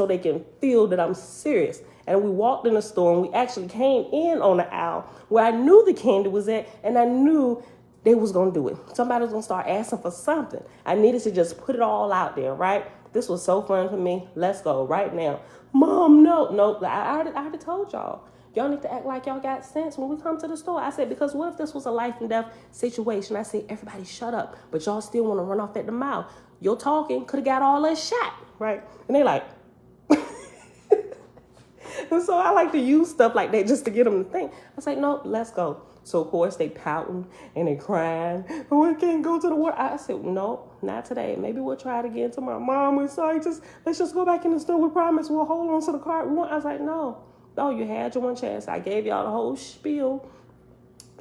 feel that I'm serious. And we walked in the store and we actually came in on the aisle where I knew the candy was at, and I knew they was going to do it. Somebody was going to start asking for something. I needed to just put it all out there, right? This was so fun for me. Let's go right now. Mom, no. I already told y'all. Y'all need to act like y'all got sense when we come to the store. I said, because what if this was a life and death situation? I said, everybody shut up, but y'all still want to run off at the mouth. Your talking could have got all us shot, right? And they like, and so I like to use stuff like that just to get them to think. I was like, no, let's go. So, of course, they pouting and they crying. Oh, we can't go to the water. I said, no, not today. Maybe we'll try it again tomorrow. Mom, we're sorry. Let's just go back in the store. We promise we'll hold on to the cart. I was like, no, you had your one chance. I gave y'all the whole spiel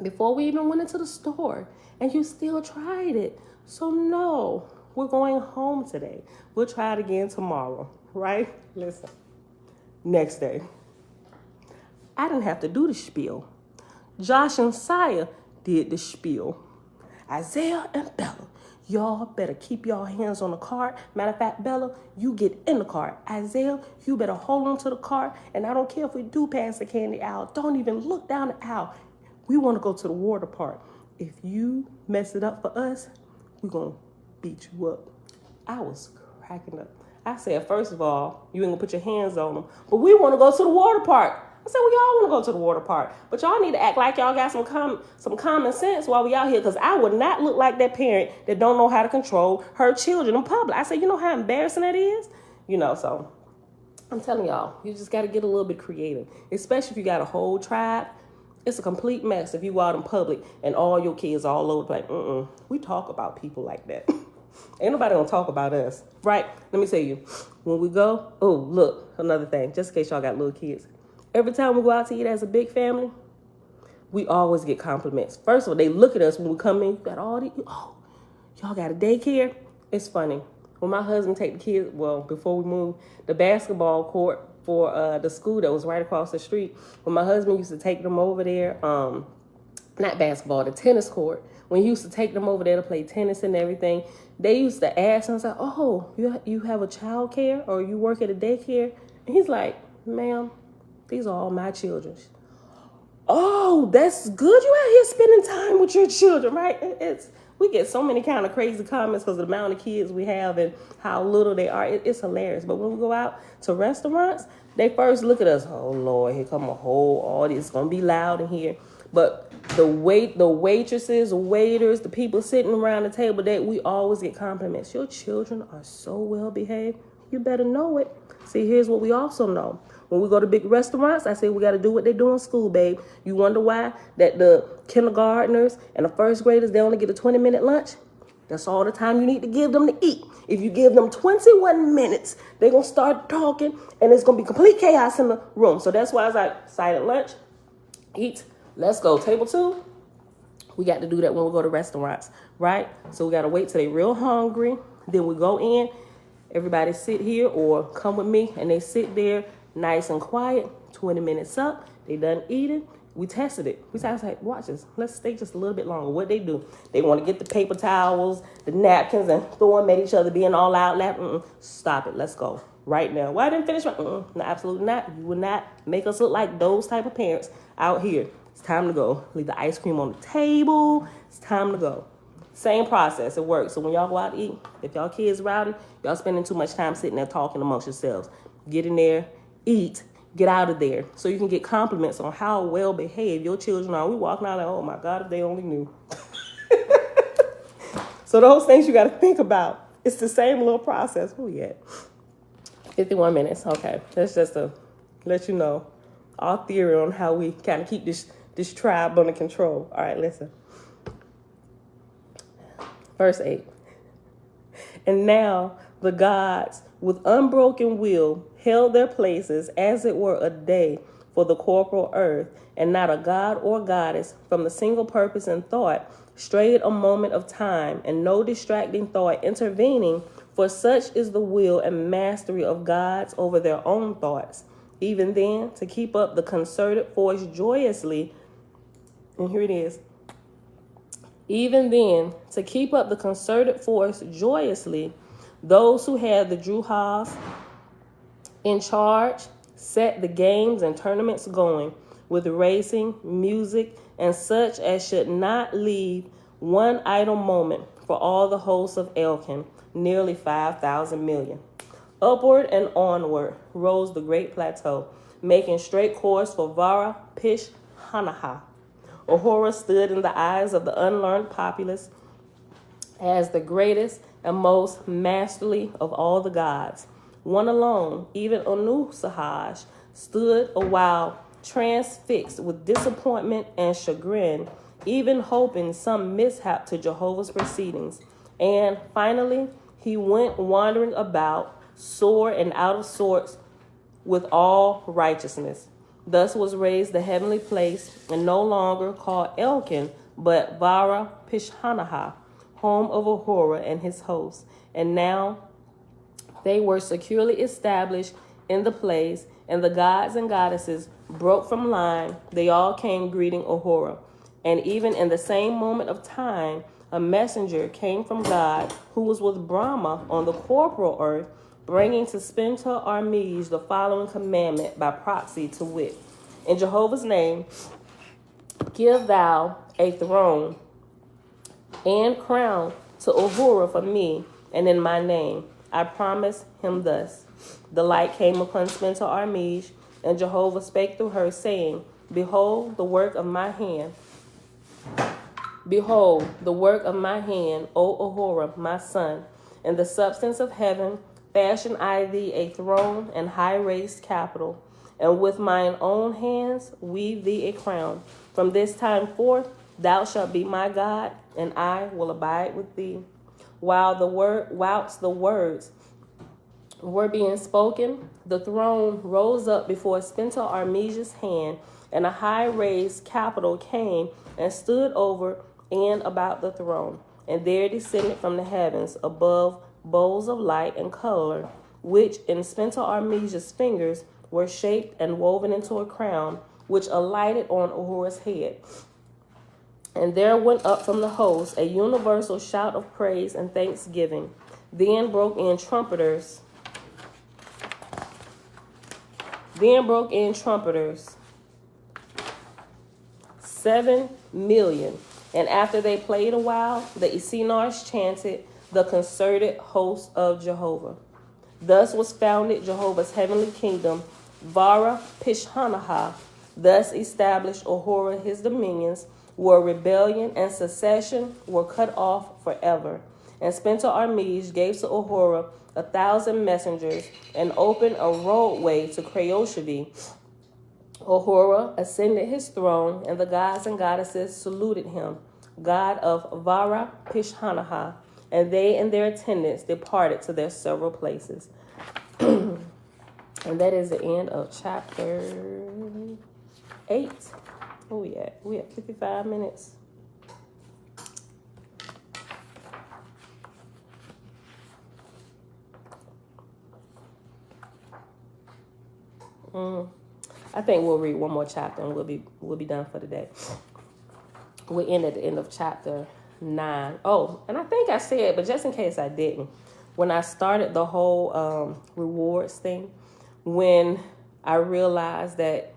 before we even went into the store, and you still tried it. So, no, we're going home today. We'll try it again tomorrow, right? Listen, next day, I didn't have to do the spiel. Josh and Saya did the spiel. Isaiah and Bella, y'all better keep y'all hands on the cart. Matter of fact, Bella, you get in the cart. Isaiah, you better hold on to the cart. And I don't care if we do pass the candy aisle. Don't even look down the aisle. We want to go to the water park. If you mess it up for us, we're going to beat you up. I was cracking up. I said, first of all, you ain't going to put your hands on them. But we want to go to the water park. I said, we all want to go to the water park, but y'all need to act like y'all got some common sense while we out here, because I would not look like that parent that don't know how to control her children in public. I said, you know how embarrassing that is? So I'm telling y'all, you just got to get a little bit creative, especially if you got a whole tribe. It's a complete mess if you go out in public and all your kids all over like, we talk about people like that. Ain't nobody gonna talk about us, right? Let me tell you, when we go, oh, look, another thing, just in case y'all got little kids. Every time we go out to eat as a big family, we always get compliments. First of all, they look at us when we come in. You got all these, y'all got a daycare? It's funny. When my husband take the kids, before we moved, the basketball court for the school that was right across the street, when my husband used to take them over there, not basketball, the tennis court, when he used to take them over there to play tennis and everything, they used to ask him, like, oh, you have a child care or you work at a daycare? And he's like, ma'am, these are all my children. Oh, that's good. You out here spending time with your children, right? We get so many kind of crazy comments because of the amount of kids we have and how little they are. It's hilarious. But when we go out to restaurants, they first look at us. Oh, Lord, here come a whole audience. It's going to be loud in here. But the waitresses, the waiters, the people sitting around the table, we always get compliments. Your children are so well behaved. You better know it. See, here's what we also know. When we go to big restaurants, I say we got to do what they do in school, babe. You wonder why that the kindergartners and the first graders, they only get a 20-minute lunch? That's all the time you need to give them to eat. If you give them 21 minutes, they're going to start talking, and it's going to be complete chaos in the room. So that's why I was like, silent lunch, eat, let's go. Table 2, we got to do that when we go to restaurants, right? So we got to wait till they're real hungry. Then we go in, everybody sit here or come with me, and they sit there nice and quiet, 20 minutes up, they done eating. We tested it. We started like, watch this. Let's stay just a little bit longer. What they do? They want to get the paper towels, the napkins, and throw them at each other, being all out. Stop it. Let's go right now. Why didn't finish? No, absolutely not. You would not make us look like those type of parents out here. It's time to go. Leave the ice cream on the table. It's time to go. Same process. It works. So when y'all go out to eat, if y'all kids rowdy, y'all spending too much time sitting there talking amongst yourselves. Get in there. Eat, get out of there, so you can get compliments on how well behaved your children are. We walking out like, oh my God, if they only knew. So those things you got to think about. It's the same little process. Who we at? 51 minutes. Okay, that's just to let you know our theory on how we kind of keep this tribe under control. All right, listen. Verse 8. And now the gods with unbroken will held their places as it were a day for the corporal earth, and not a god or goddess from the single purpose and thought, strayed a moment of time, and no distracting thought intervening, for such is the will and mastery of gods over their own thoughts. Even then, to keep up the concerted force joyously, and here it is. Even then, to keep up the concerted force joyously, those who had the Druhas in charge set the games and tournaments going with racing, music, and such as should not leave one idle moment for all the hosts of Elkin, nearly 5,000 million. Upward and onward rose the great plateau, making straight course for Vara Pish Hanaha. Ahura stood in the eyes of the unlearned populace as the greatest and most masterly of all the gods. One alone, even Anu-Sahaj, stood a while transfixed with disappointment and chagrin, even hoping some mishap to Jehovah's proceedings. And finally, he went wandering about, sore and out of sorts with all righteousness. Thus was raised the heavenly place, and no longer called Elkin, but Vara Pishanaha, home of Ahura and his hosts. And now they were securely established in the place, and the gods and goddesses broke from line. They all came greeting Ahura. And even in the same moment of time, a messenger came from God, who was with Brahma on the corporal earth, bringing to Spinta Armige the following commandment by proxy, to wit: in Jehovah's name, give thou a throne and crown to Ahura for me, and in my name I promise him thus. The light came upon Spinta Armige, and Jehovah spake through her, saying, Behold the work of my hand. Behold the work of my hand, O Ahura, my son. In the substance of heaven fashion I thee a throne and high-raised capital, and with mine own hands weave thee a crown. From this time forth thou shalt be my God, and I will abide with thee. Whilst the words were being spoken, the throne rose up before Spinta Armige's hand, and a high-raised capital came and stood over and about the throne. And there descended from the heavens above bowls of light and color, which in Spinta Armige's fingers were shaped and woven into a crown, which alighted on Ahura's head. And there went up from the host a universal shout of praise and thanksgiving. Then broke in trumpeters. 7 million. And after they played a while, the Essenars chanted the concerted host of Jehovah. Thus was founded Jehovah's heavenly kingdom, Vara Pishanaha. Thus established Ahura his dominions, where rebellion and secession were cut off forever. And Spinta Armige gave to Ahura 1,000 messengers and opened a roadway to Creoshebe. Ahura ascended his throne, and the gods and goddesses saluted him, God of Vara Pishanaha, and they and their attendants departed to their several places. And that is the end of chapter 8. Where we at? We at 55 minutes. I think we'll read one more chapter and we'll be done for the day. We'll end at the end of chapter 9. Oh, and I think I said, but just in case I didn't, when I started the whole rewards thing, when I realized that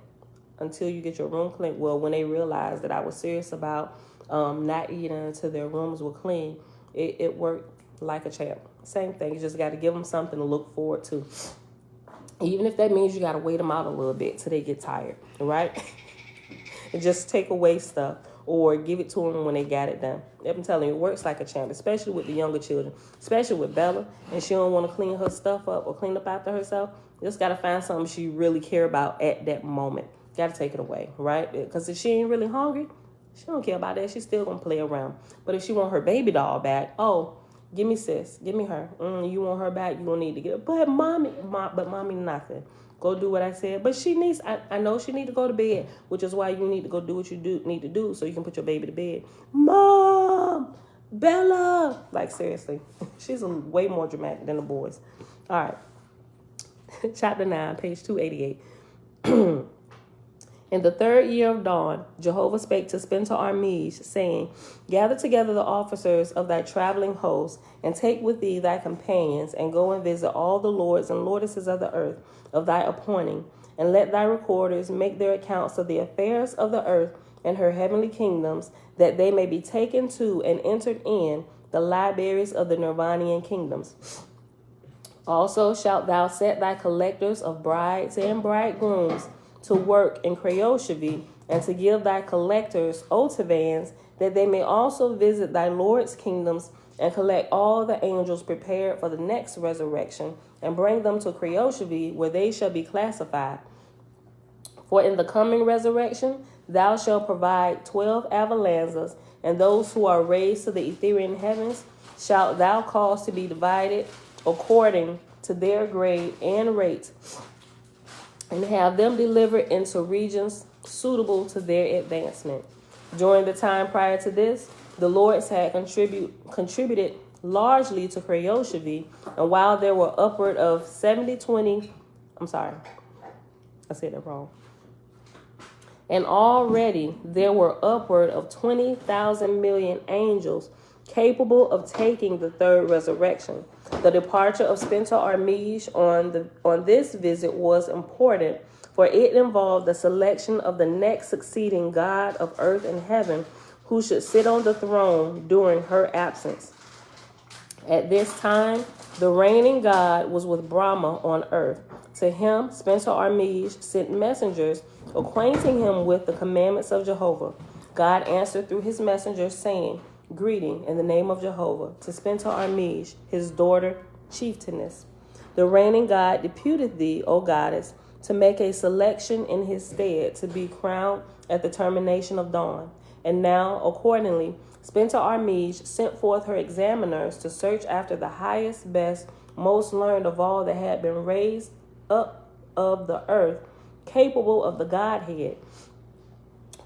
until you get your room clean, well, when they realized that I was serious about not eating until their rooms were clean, it worked like a champ. Same thing. You just got to give them something to look forward to. Even if that means you got to wait them out a little bit till they get tired, right? And just take away stuff or give it to them when they got it done. I'm telling you, it works like a champ, especially with the younger children, especially with Bella, and she don't want to clean her stuff up or clean up after herself. You just got to find something she really care about at that moment. Got to take it away, right? Because if she ain't really hungry, she don't care about that. She's still going to play around. But if she want her baby doll back, oh, give me sis. Give me her. You want her back, you don't need to get her. But mommy nothing. go do what I said. But she needs, I know she need to go to bed, which is why you need to go do what you need to do so you can put your baby to bed. Mom, Bella. Like, seriously. She's way more dramatic than the boys. All right. Chapter 9, page 288. In the 3rd year of dawn, Jehovah spake to Spencer-Armish, saying, Gather together the officers of thy traveling host, and take with thee thy companions, and go and visit all the lords and lordesses of the earth of thy appointing, and let thy recorders make their accounts of the affairs of the earth and her heavenly kingdoms, that they may be taken to and entered in the libraries of the Nirvanian kingdoms. Also shalt thou set thy collectors of brides and bridegrooms to work in Oahspe, and to give thy collectors otivans, that they may also visit thy Lord's kingdoms, and collect all the angels prepared for the next resurrection, and bring them to Oahspe, where they shall be classified. For in the coming resurrection thou shalt provide 12 avalanzas, and those who are raised to the Ethereal heavens shalt thou cause to be divided according to their grade and rate, and have them delivered into regions suitable to their advancement. During the time prior to this, the lords had contributed largely to Oahspe, and while there were upward of 70-20, I said that wrong. And already there were upward of 20,000 million angels capable of taking the 3rd resurrection. The departure of Spencer-Armish on this visit was important, for it involved the selection of the next succeeding God of earth and heaven, who should sit on the throne during her absence. At this time, the reigning God was with Brahma on earth. To him, Spencer-Armish sent messengers, acquainting him with the commandments of Jehovah. God answered through his messengers, saying, Greeting in the name of Jehovah to Spencer-Armish, his daughter, chieftainess. The reigning God deputed thee, O goddess, to make a selection in his stead to be crowned at the termination of dawn. And now, accordingly, Spencer-Armish sent forth her examiners to search after the highest, best, most learned of all that had been raised up of the earth, capable of the Godhead.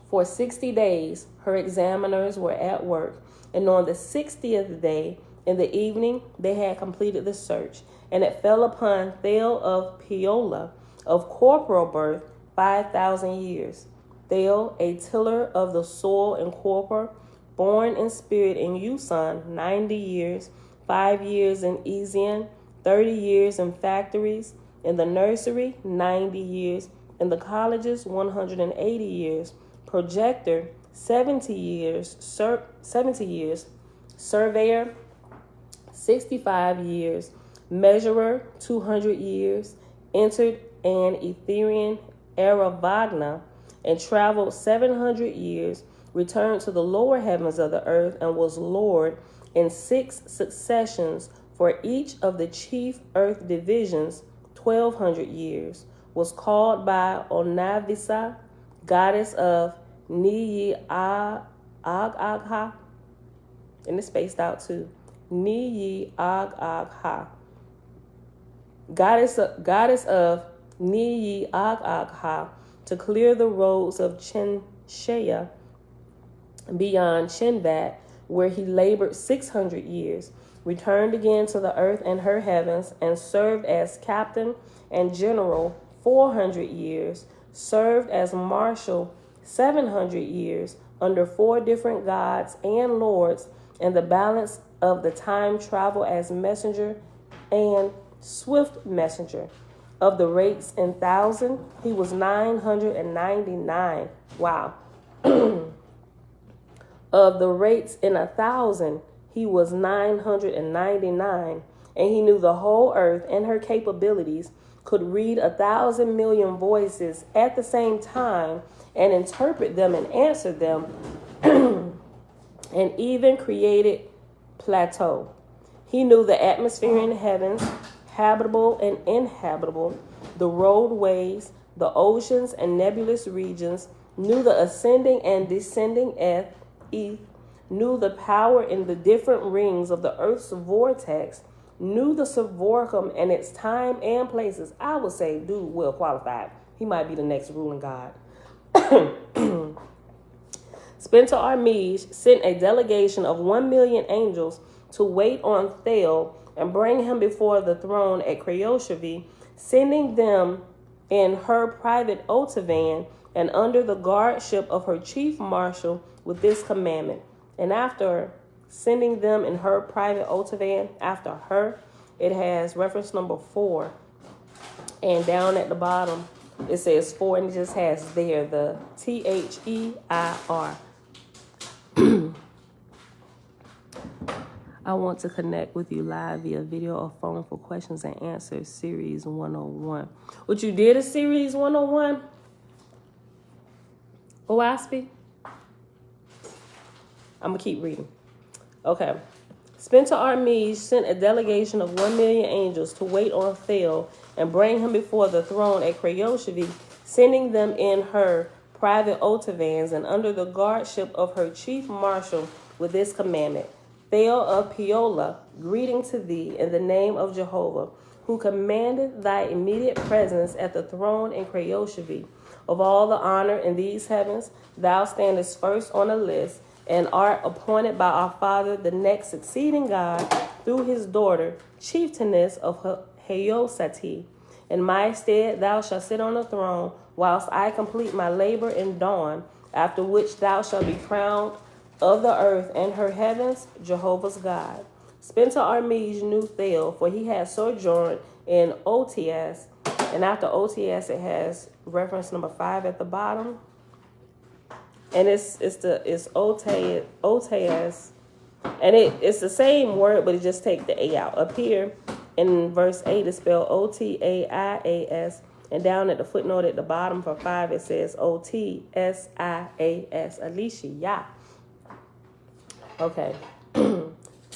For 60 days, her examiners were at work, and on the 60th day, in the evening, they had completed the search, and it fell upon Thel of Peola, of corporal birth, 5,000 years. Thel, a tiller of the soil in Corpor, born in spirit in Usan, 90 years, 5 years in Ezion, 30 years in factories, in the nursery, 90 years, in the colleges, 180 years, projector, 70 years, surveyor, 65 years, measurer, 200 years, entered an Ethereal era Wagner, and traveled 700 years, returned to the lower heavens of the earth, and was Lord in 6 successions for each of the chief earth divisions, 1,200 years, was called by Onavisa, goddess of Niyi-Ag-Agha, and it's spaced out too, Niyi-Ag-Agha, goddess of Niyi-Ag-Agha, to clear the roads of Chinshaya beyond Chinvat, where he labored 600 years, returned again to the earth and her heavens, and served as captain and general 400 years, served as marshal 700 years, under 4 different gods and lords, and the balance of the time travel as messenger and swift messenger. Of the rates in 1,000, he was 999. Wow. Of the rates in 1,000, he was 999, and he knew the whole earth and her capabilities, could read 1,000 million voices at the same time and interpret them and answer them, and even created plateau. He knew the atmosphere in heavens, habitable and inhabitable, the roadways, the oceans and nebulous regions, knew the ascending and descending knew the power in the different rings of the earth's vortex, knew the Savorcum and its time and places, I would say dude well qualified. He might be the next ruling god. Spencer Armige sent a delegation of 1 million angels to wait on Thel and bring him before the throne at Creoshavie, sending them in her private otavan and under the guardship of her chief marshal with this commandment. And after sending them in her private otavan, after her, it has reference number 4. And down at the bottom, it says 4, and it just has there the THEIR. I want to connect with you live via video or phone for questions and answers, Series 101. What you did is Series 101? Oahspe? I'm going to keep reading. Okay. Spencer Armige sent a delegation of 1 million angels to wait on Thel and bring him before the throne at Creoshavie, sending them in her private otavans and under the guardship of her chief marshal with this commandment. Thel of Peola, greeting to thee in the name of Jehovah, who commanded thy immediate presence at the throne in Creoshavie. Of all the honor in these heavens, thou standest first on the list, and art appointed by our Father, the next succeeding God, through his daughter, chieftainess of Heosati. In my stead thou shalt sit on the throne, whilst I complete my labor in dawn, after which thou shalt be crowned of the earth and her heavens, Jehovah's God. Spencer Armige knew Thel, for he had sojourned in Ots, and after Ots it has reference number 5 at the bottom. And it's Otas, and it's the same word, but it just take the A out. Up here in verse 8, it's spelled Otaias, and down at the footnote at the bottom for 5, it says Otsias, Alicia. Okay.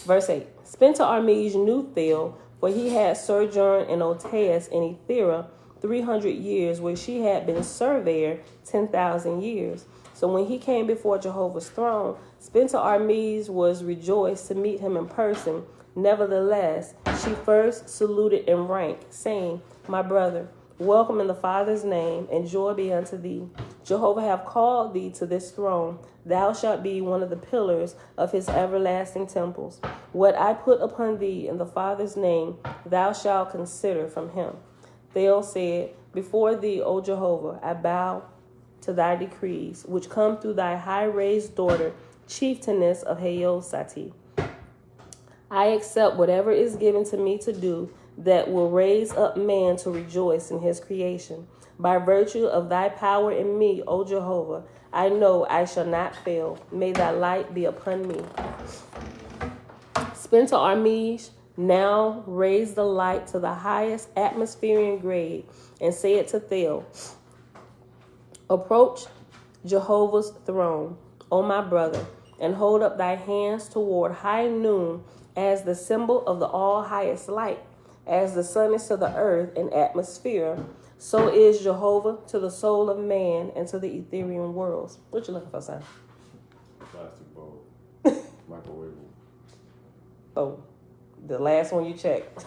Verse 8. Spencer Armige knew Thel, for he had sojourned in Otas in Ethera 300 years, where she had been surveyor 10,000 years. So when he came before Jehovah's throne, Spencer Armige was rejoiced to meet him in person. Nevertheless, she first saluted in rank, saying, My brother, welcome in the Father's name, and joy be unto thee. Jehovah have called thee to this throne. Thou shalt be one of the pillars of his everlasting temples. What I put upon thee in the Father's name, thou shalt consider from him. Thel said, Before thee, O Jehovah, I bow to thy decrees, which come through thy high-raised daughter, chieftainess of Heosati. I accept whatever is given to me to do that will raise up man to rejoice in his creation. By virtue of thy power in me, O Jehovah, I know I shall not fail. May thy light be upon me. Spencer Armige now raised the light to the highest atmospheric grade and said to Thel, Approach Jehovah's throne, O my brother, and hold up thy hands toward high noon as the symbol of the all-highest light. As the sun is to the earth and atmosphere, so is Jehovah to the soul of man and to the ethereal worlds. What you looking for, son?
Plastic bowl. Microwave.
Oh, the last one you checked.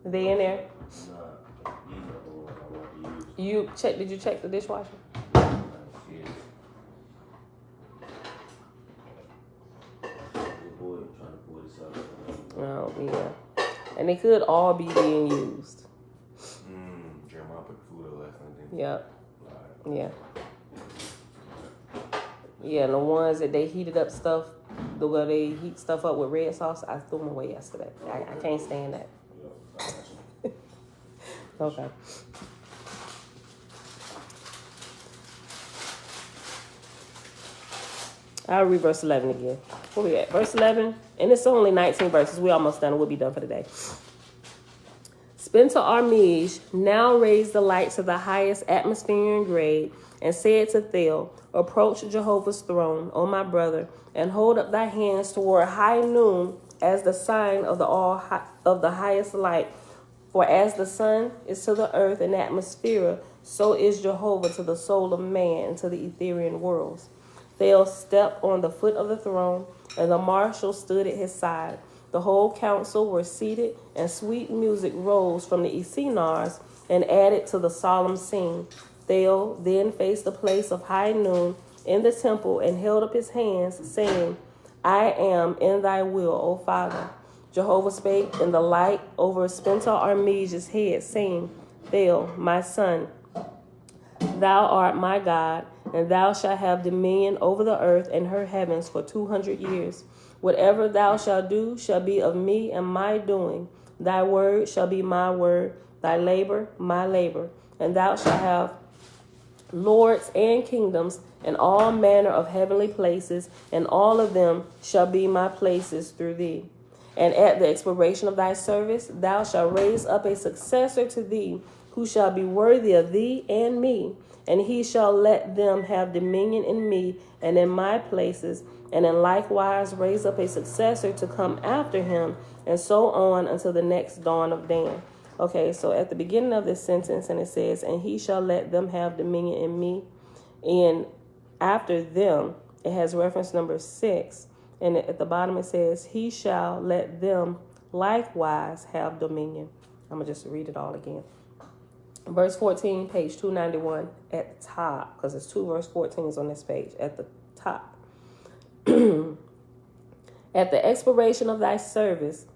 They in there? You check? Did you check the dishwasher? Oh, yeah. And they could all be being used.
Jeremiah put the food up last night.
Yep. Yeah. Yeah, and the ones that they heated up stuff, the way they heat stuff up with red sauce, I threw them away yesterday. I can't stand that. Okay. I'll read verse 11 again. Where we at? Verse 11. And it's only 19 verses. We almost done. We'll be done for the day. Spencer Armige now raised the light to the highest atmospheric grade and said to Thel, Approach Jehovah's throne, O my brother, and hold up thy hands toward high noon as the sign of the highest light. For as the sun is to the earth and atmosphere, so is Jehovah to the soul of man and to the ethereal worlds. Thel stepped on the foot of the throne, and the marshal stood at his side. The whole council were seated, and sweet music rose from the Essenars and added to the solemn scene. Thel then faced the place of high noon in the temple and held up his hands, saying, I am in thy will, O Father. Jehovah spake in the light over Spencer Armige's head, saying, Thel, my son, thou art my God, and thou shalt have dominion over the earth and her heavens for 200 years. Whatever thou shalt do shall be of me and my doing. Thy word shall be my word, thy labor my labor. And thou shalt have lords and kingdoms and all manner of heavenly places, and all of them shall be my places through thee. And at the expiration of thy service, thou shalt raise up a successor to thee, who shall be worthy of thee and me. And he shall let them have dominion in me and in my places, and in likewise raise up a successor to come after him, and so on until the next dawn of Dan. Okay, so at the beginning of this sentence, and it says, and he shall let them have dominion in me. And after them, it has reference number 6. And at the bottom it says, he shall let them likewise have dominion. I'm going to just read it all again. Verse 14, page 291 at the top, because it's 2 verse 14s on this page at the top. At the expiration of thy service,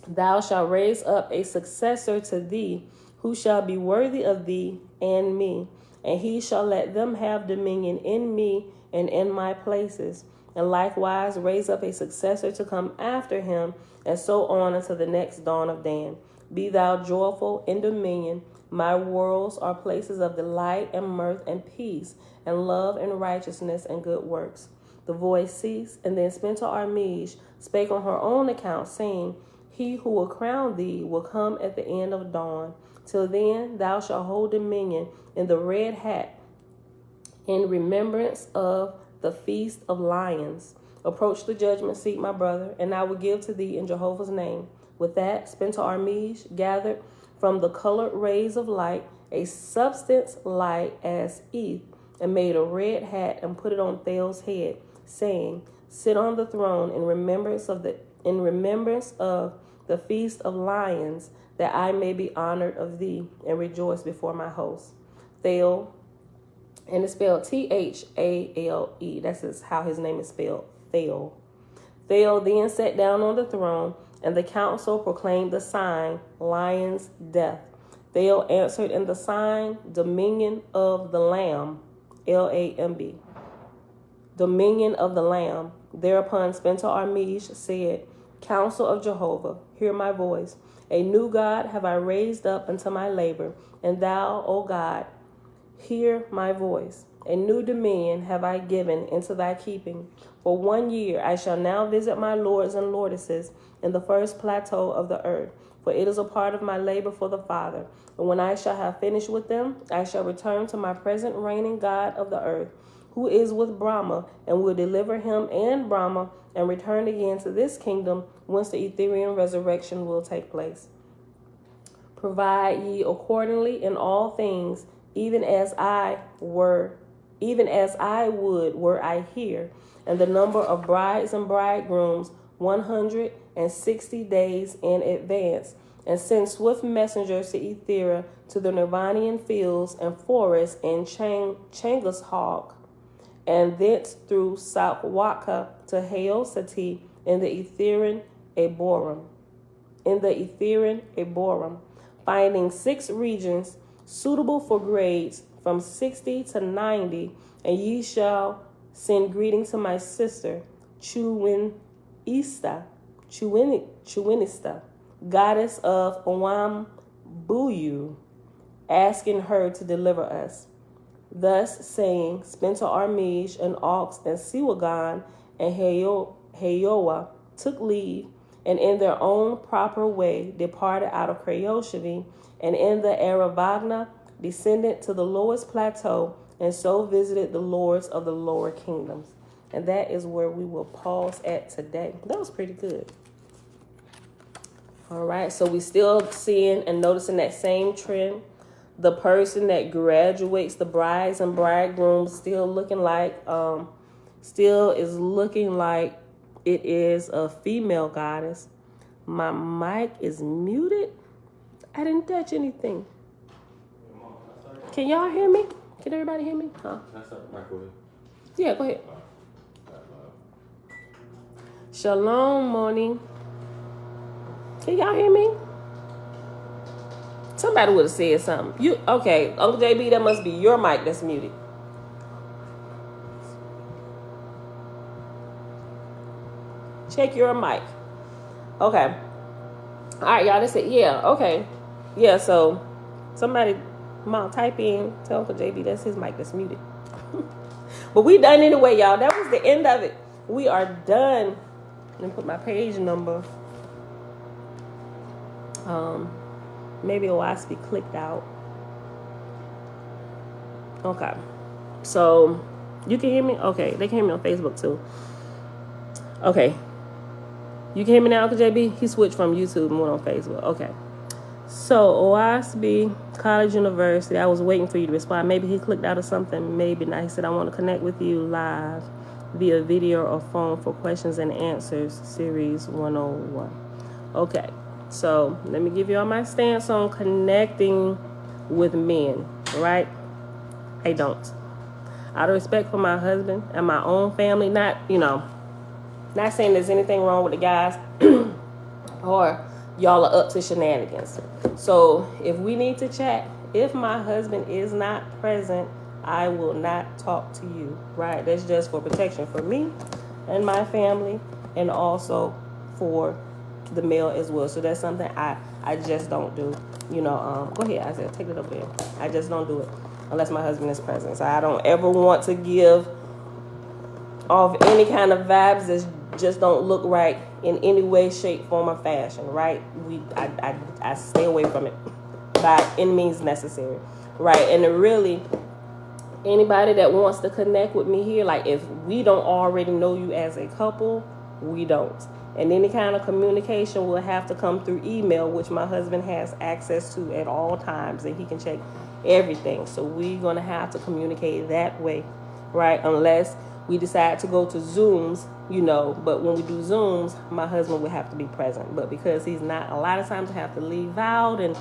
thou shalt raise up a successor to thee, who shall be worthy of thee and me. And he shall let them have dominion in me and in my places, and likewise raise up a successor to come after him, and so on until the next dawn of Dan. Be thou joyful in dominion. My worlds are places of delight and mirth and peace and love and righteousness and good works. The voice ceased, and then Spencer Armige spake on her own account, saying, he who will crown thee will come at the end of dawn. Till then thou shalt hold dominion in the red hat, in remembrance of the feast of lions. Approach the judgment seat, my brother, and I will give to thee in Jehovah's name. With that, Spencer Armige gathered from the colored rays of light a substance light as eth, and made a red hat and put it on Thel's head, saying, sit on the throne in remembrance of the feast of lions, that I may be honored of thee and rejoice before my host. Thel, and it's spelled Thale. That's how his name is spelled, Thel. Thel then sat down on the throne, and the council proclaimed the sign, lion's death. Thel answered in the sign, dominion of the Lamb, Lamb. Dominion of the Lamb. Thereupon Spencer Armige said, Counsel of Jehovah, hear my voice. A new God have I raised up unto my labor, and thou, O God, hear my voice. A new dominion have I given into thy keeping. For 1 year I shall now visit my lords and lordesses in the first plateau of the earth, for it is a part of my labor for the Father. And when I shall have finished with them, I shall return to my present reigning God of the earth, who is with Brahma, and will deliver him and Brahma, and return again to this kingdom, whence the Ethereal resurrection will take place. Provide ye accordingly in all things, even as I would were I here, and the number of brides and bridegrooms 160 days in advance, and send swift messengers to Ethera, to the Nirvanian fields and forests in Changashog, and thence through Southwaka to Haosati in the Etherian Aboram. Finding 6 regions suitable for grades from 60 to 90, and ye shall send greeting to my sister, Chuinista, goddess of Oahspe, asking her to deliver us. Thus saying, Spencer Armige and Ox and Siwagan and Hayoa took leave, and in their own proper way departed out of Krayoshavi, and in the Aravagna descended to the lowest plateau, and so visited the lords of the lower kingdoms. And that is where we will pause at today. That was pretty good. All right, so we still seeing and noticing that same trend. The person that graduates the brides and bridegrooms still is looking like it is a female goddess. My mic is muted. I didn't touch anything. Can y'all hear me? Can everybody hear me? Huh?
Can I start the microwave?
Yeah, go ahead. Shalom, morning. Can y'all hear me? Somebody would have said something. You okay? Uncle JB, that must be your mic that's muted. Check your mic. Okay. All right, y'all. They said, yeah. Okay. Yeah. So somebody, mom, type in. Tell Uncle JB that's his mic that's muted. But we done anyway, y'all. That was the end of it. We are done. Let me put my page number. Maybe Oahspe clicked out. Okay. So you can hear me? Okay. They can hear me on Facebook too. Okay. You can hear me now, Uncle JB? He switched from YouTube and went on Facebook. Okay. So Oahspe College University. I was waiting for you to respond. Maybe he clicked out or something. Maybe not. He said, I want to connect with you live via video or phone for questions and answers, series 101. Okay. So let me give you all my stance on connecting with men, right? I don't. Out of respect for my husband and my own family, not saying there's anything wrong with the guys or y'all are up to shenanigans. So if we need to chat, if my husband is not present, I will not talk to you, right? That's just for protection for me and my family and also for the male as well. So that's something I just don't do. Go ahead, Isaiah, take it up there. I just don't do it unless my husband is present. So I don't ever want to give off any kind of vibes that just don't look right in any way, shape, form, or fashion, right? I stay away from it by any means necessary, right? And really, anybody that wants to connect with me here, like if we don't already know you as a couple, we don't. And any kind of communication will have to come through email, which my husband has access to at all times, and he can check everything. So we're going to have to communicate that way, right? Unless we decide to go to Zooms, but when we do Zooms, my husband would have to be present. But because he's not, a lot of times I have to leave out and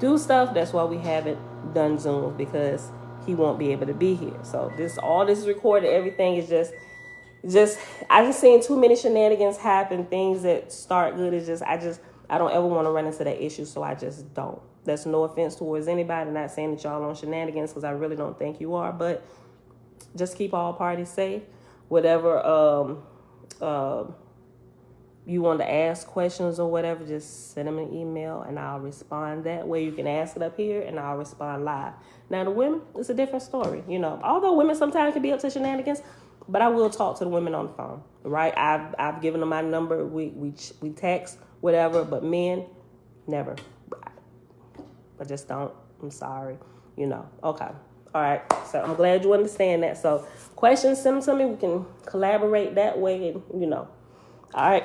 do stuff. That's why we haven't done Zooms, because he won't be able to be here. So all this is recorded. Everything is just I've seen too many shenanigans happen. Things that start good is I don't ever want to run into that issue. So I just don't. That's no offense towards anybody. Not saying that y'all on shenanigans, because I really don't think you are, but just keep all parties safe. Whatever you want to ask questions or whatever, just send them an email and I'll respond that way. You can ask it up here and I'll respond live. Now the women, it's a different story. Although women sometimes can be up to shenanigans, but I will talk to the women on the phone, right? I've given them my number. We text, whatever, but men, never. I just don't. I'm sorry. Okay. All right. So I'm glad you understand that. So questions, send them to me. We can collaborate that way. And, All right.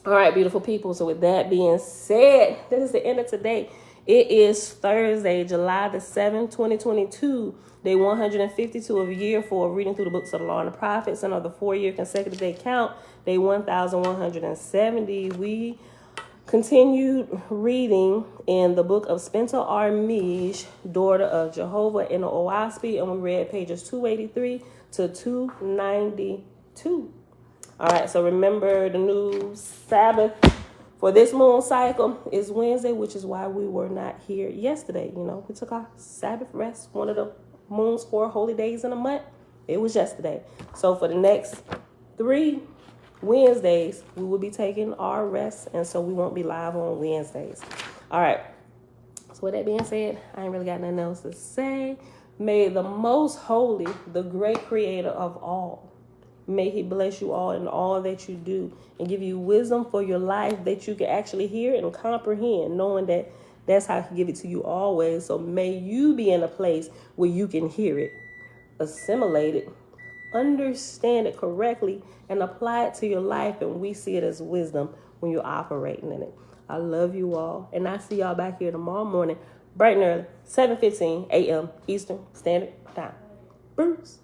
All right, beautiful people. So with that being said, that is the end of today. It is Thursday, July the 7th, 2022, day 152 of a year for reading through the books of the law and the prophets, and of the 4-year consecutive day count, day 1170. We continued reading in the book of Spencer R. Mish, daughter of Jehovah in the Oahspe, and we read pages 283 to 292. All right, so remember the new Sabbath for this moon cycle is Wednesday, which is why we were not here yesterday. We took our Sabbath rest, one of the moon's 4 holy days in a month. It was yesterday. So for the next 3 Wednesdays, we will be taking our rest, and so we won't be live on Wednesdays. All right. So with that being said, I ain't really got nothing else to say. May the most holy, the great creator of all, may he bless you all in all that you do and give you wisdom for your life that you can actually hear and comprehend, knowing that that's how he give it to you always. So may you be in a place where you can hear it, assimilate it, understand it correctly, and apply it to your life. And we see it as wisdom when you're operating in it. I love you all. And I see y'all back here tomorrow morning, bright and early, 7:15 a.m. Eastern Standard Time. Bruce.